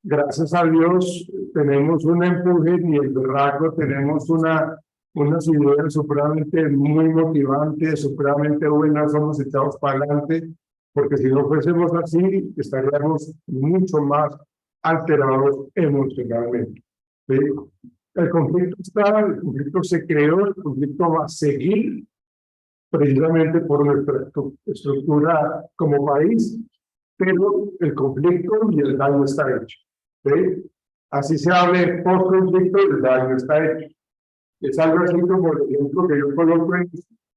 Gracias a Dios tenemos un empuje y el berraco, tenemos unas ideas supremamente muy motivantes, supremamente buenas, somos echados para adelante, porque si no fuésemos así, estaríamos mucho más alterados emocionalmente. ¿Sí? El conflicto está, el conflicto se creó, el conflicto va a seguir precisamente por nuestra estructura como país, pero el conflicto y el daño está hecho. ¿Sí? Así se hable post-conflicto, el daño está hecho. Es algo así como el ejemplo que yo coloco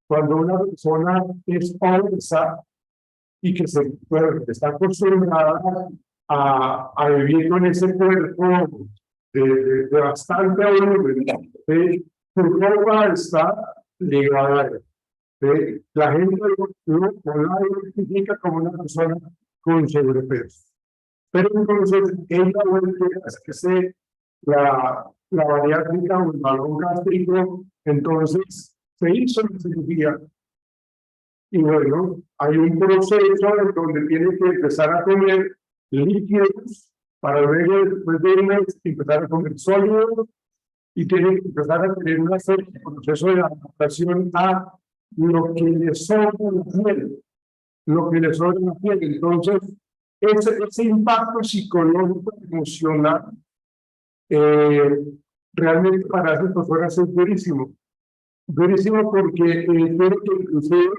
cuando una persona es obesa y que está acostumbrada a vivir con ese cuerpo de bastante volumen, su ropa está ligada a él. La gente la identifica como una persona con sobrepeso. Pero entonces ella vuelve a hacerse la bariátrica o el balón gástrico, entonces se hizo la cirugía. Y bueno, hay un proceso en donde tiene que empezar a comer líquidos para luego, después de un mes, empezar a comer sólidos y tiene que empezar a tener una serie de procesos de adaptación a lo que le sobra la piel, lo que le sobra la piel. Entonces, ese impacto psicológico, emocional, realmente para esas personas es durísimo. Durísimo porque tiene que inclusive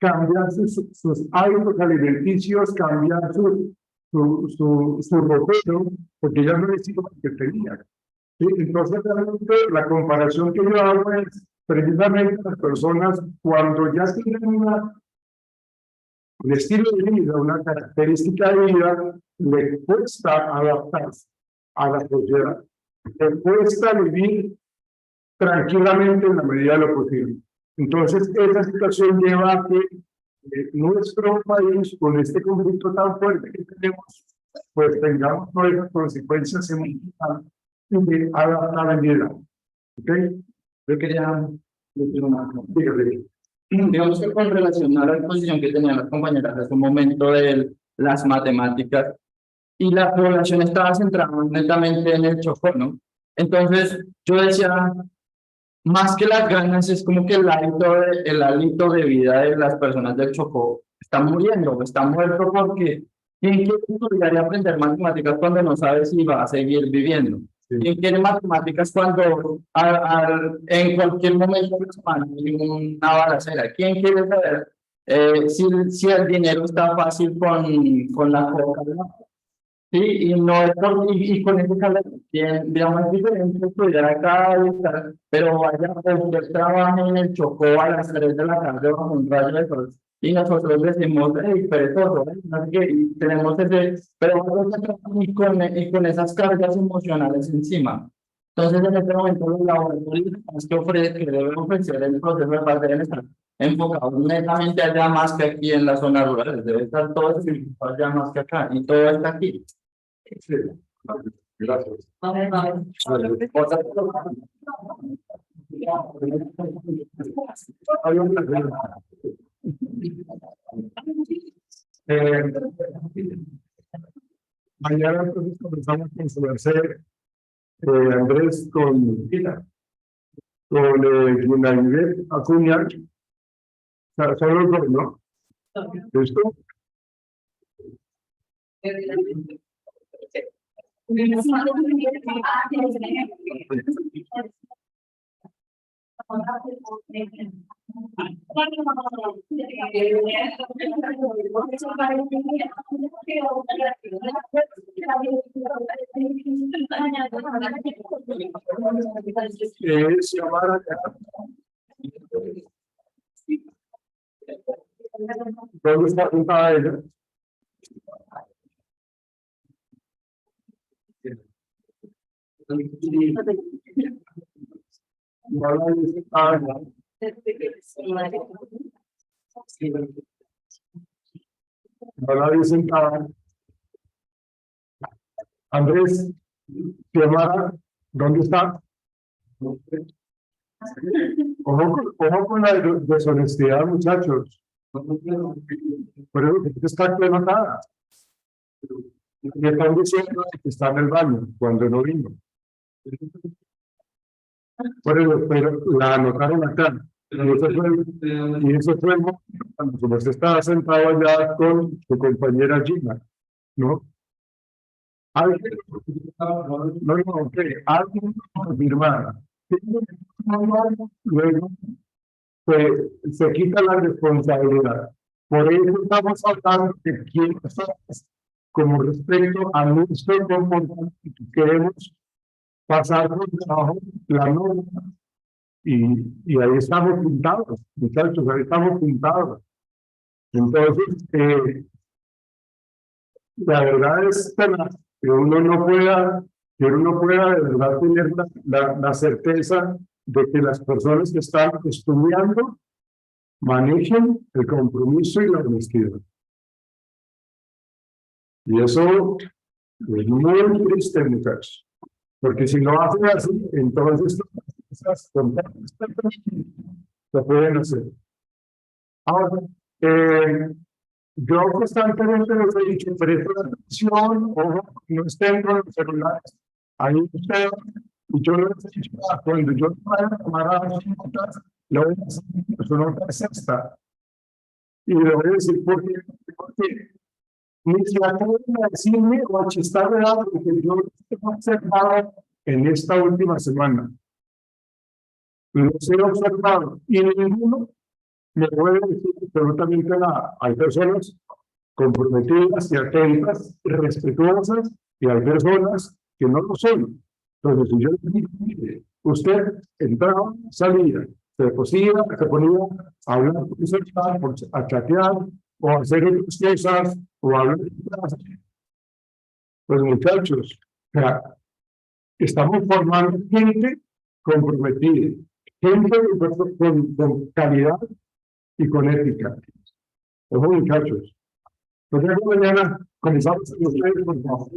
cambiar sus hábitos alimenticios, cambiar su ropero, porque ya no es lo que tenía. ¿Sí? Entonces, realmente la comparación que yo hago es precisamente las personas cuando ya tienen un estilo de vida, una característica de vida, le cuesta adaptarse a la sociedad, le cuesta vivir tranquilamente en la medida de lo posible. Entonces, esa situación lleva a que nuestro país, con este conflicto tan fuerte que tenemos, pues tengamos todas esas consecuencias emocionales de adaptabilidad. ¿Ok? Yo quería decir una cosa. Digamos que con relación a la exposición que tenían las compañeras hace un momento de las matemáticas, y la población estaba centrada netamente en el Chocó, ¿no? Entonces, yo decía, más que las ganas, es como que el hálito de vida de las personas del Chocó está muriendo, está muerto porque ¿quién quiere estudiar y aprender matemáticas cuando no sabe si va a seguir viviendo? ¿Quién quiere matemáticas cuando en cualquier momento de la semana hay una balacera? ¿Quién quiere saber si el dinero está fácil con la coca? Sí, y no es y con ese calor, digamos, es diferente estudiar acá y estar, pero vaya, usted trabaja en el Chocó a las 3 de la tarde bajo un rayo de sol, y nosotros decimos, hey, perezoso, no sé qué, y tenemos ese, pero y con esas cargas emocionales encima. Entonces, en este momento, los laboratorios que deben ofrecer el proceso de paz deben estar enfocados netamente allá más que aquí en las zonas rurales, debe estar todo allá más que acá, y todo está aquí. Sí. Gracias. Mañana entonces comenzamos con su merced Andrés con Guinaide Acuña. O sea, son los dos, ¿no? ¿Listo? Xiomara. ¿Dónde está apuntada ella? Andrés, Xiomara, ¿dónde está? Ojo con la deshonestidad, muchachos. Pero está anotada. Me están diciendo que está en el baño cuando no vino. Pero la anotaron acá. Y eso fue cuando usted estaba sentado allá con su compañera Gina, ¿no? Alguien confirmada. Luego se quita la responsabilidad. Por eso estamos hablando de quién somos como respecto a nuestro comportamiento. Queremos pasar por debajo la norma y ahí estamos pintados, muchachos, ahí estamos pintados. Entonces, la verdad es que uno no pueda de verdad tener la certeza de que las personas que están estudiando manejen el compromiso y la honestidad. Y eso es muy triste, muchachos, porque si no hacen así, entonces esas contactos se pueden hacer. Ahora, yo constantemente les he dicho, presten atención, ojo, no estén con los celulares. Ahí ustedes, y yo les he dicho, cuando yo traigo a camaradas notas, le voy a decir, su nota es esta. Y le voy a decir, ¿por qué? Porque ni se atreven a decirme o a chistar de algo que yo he observado en esta última semana. Los he observado y ninguno me puede decir absolutamente nada. Hay personas comprometidas y atentas, respetuosas, y hay personas que no lo son. Entonces, si yo le digo, mire, usted entraba, salía, se ponía a hablar con su celular, a chatear, o a hacer otras cosas, o a hablar de clase. Pues muchachos, o sea, estamos formando gente comprometida, gente con calidad y con ética. Ojo, muchachos. Nos vemos mañana. Comenzamos con ustedes, por favor.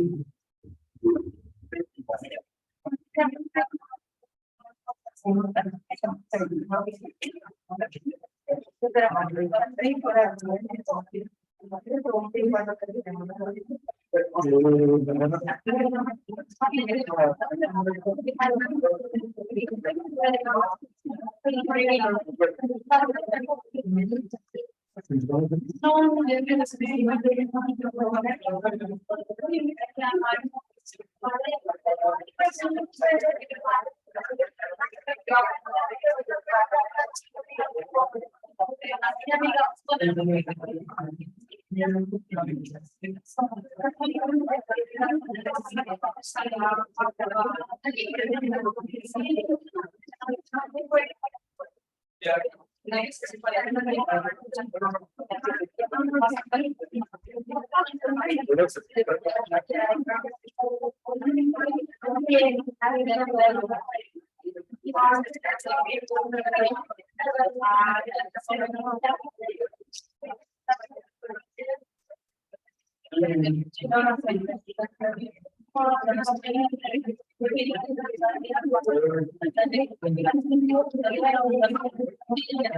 Gracias.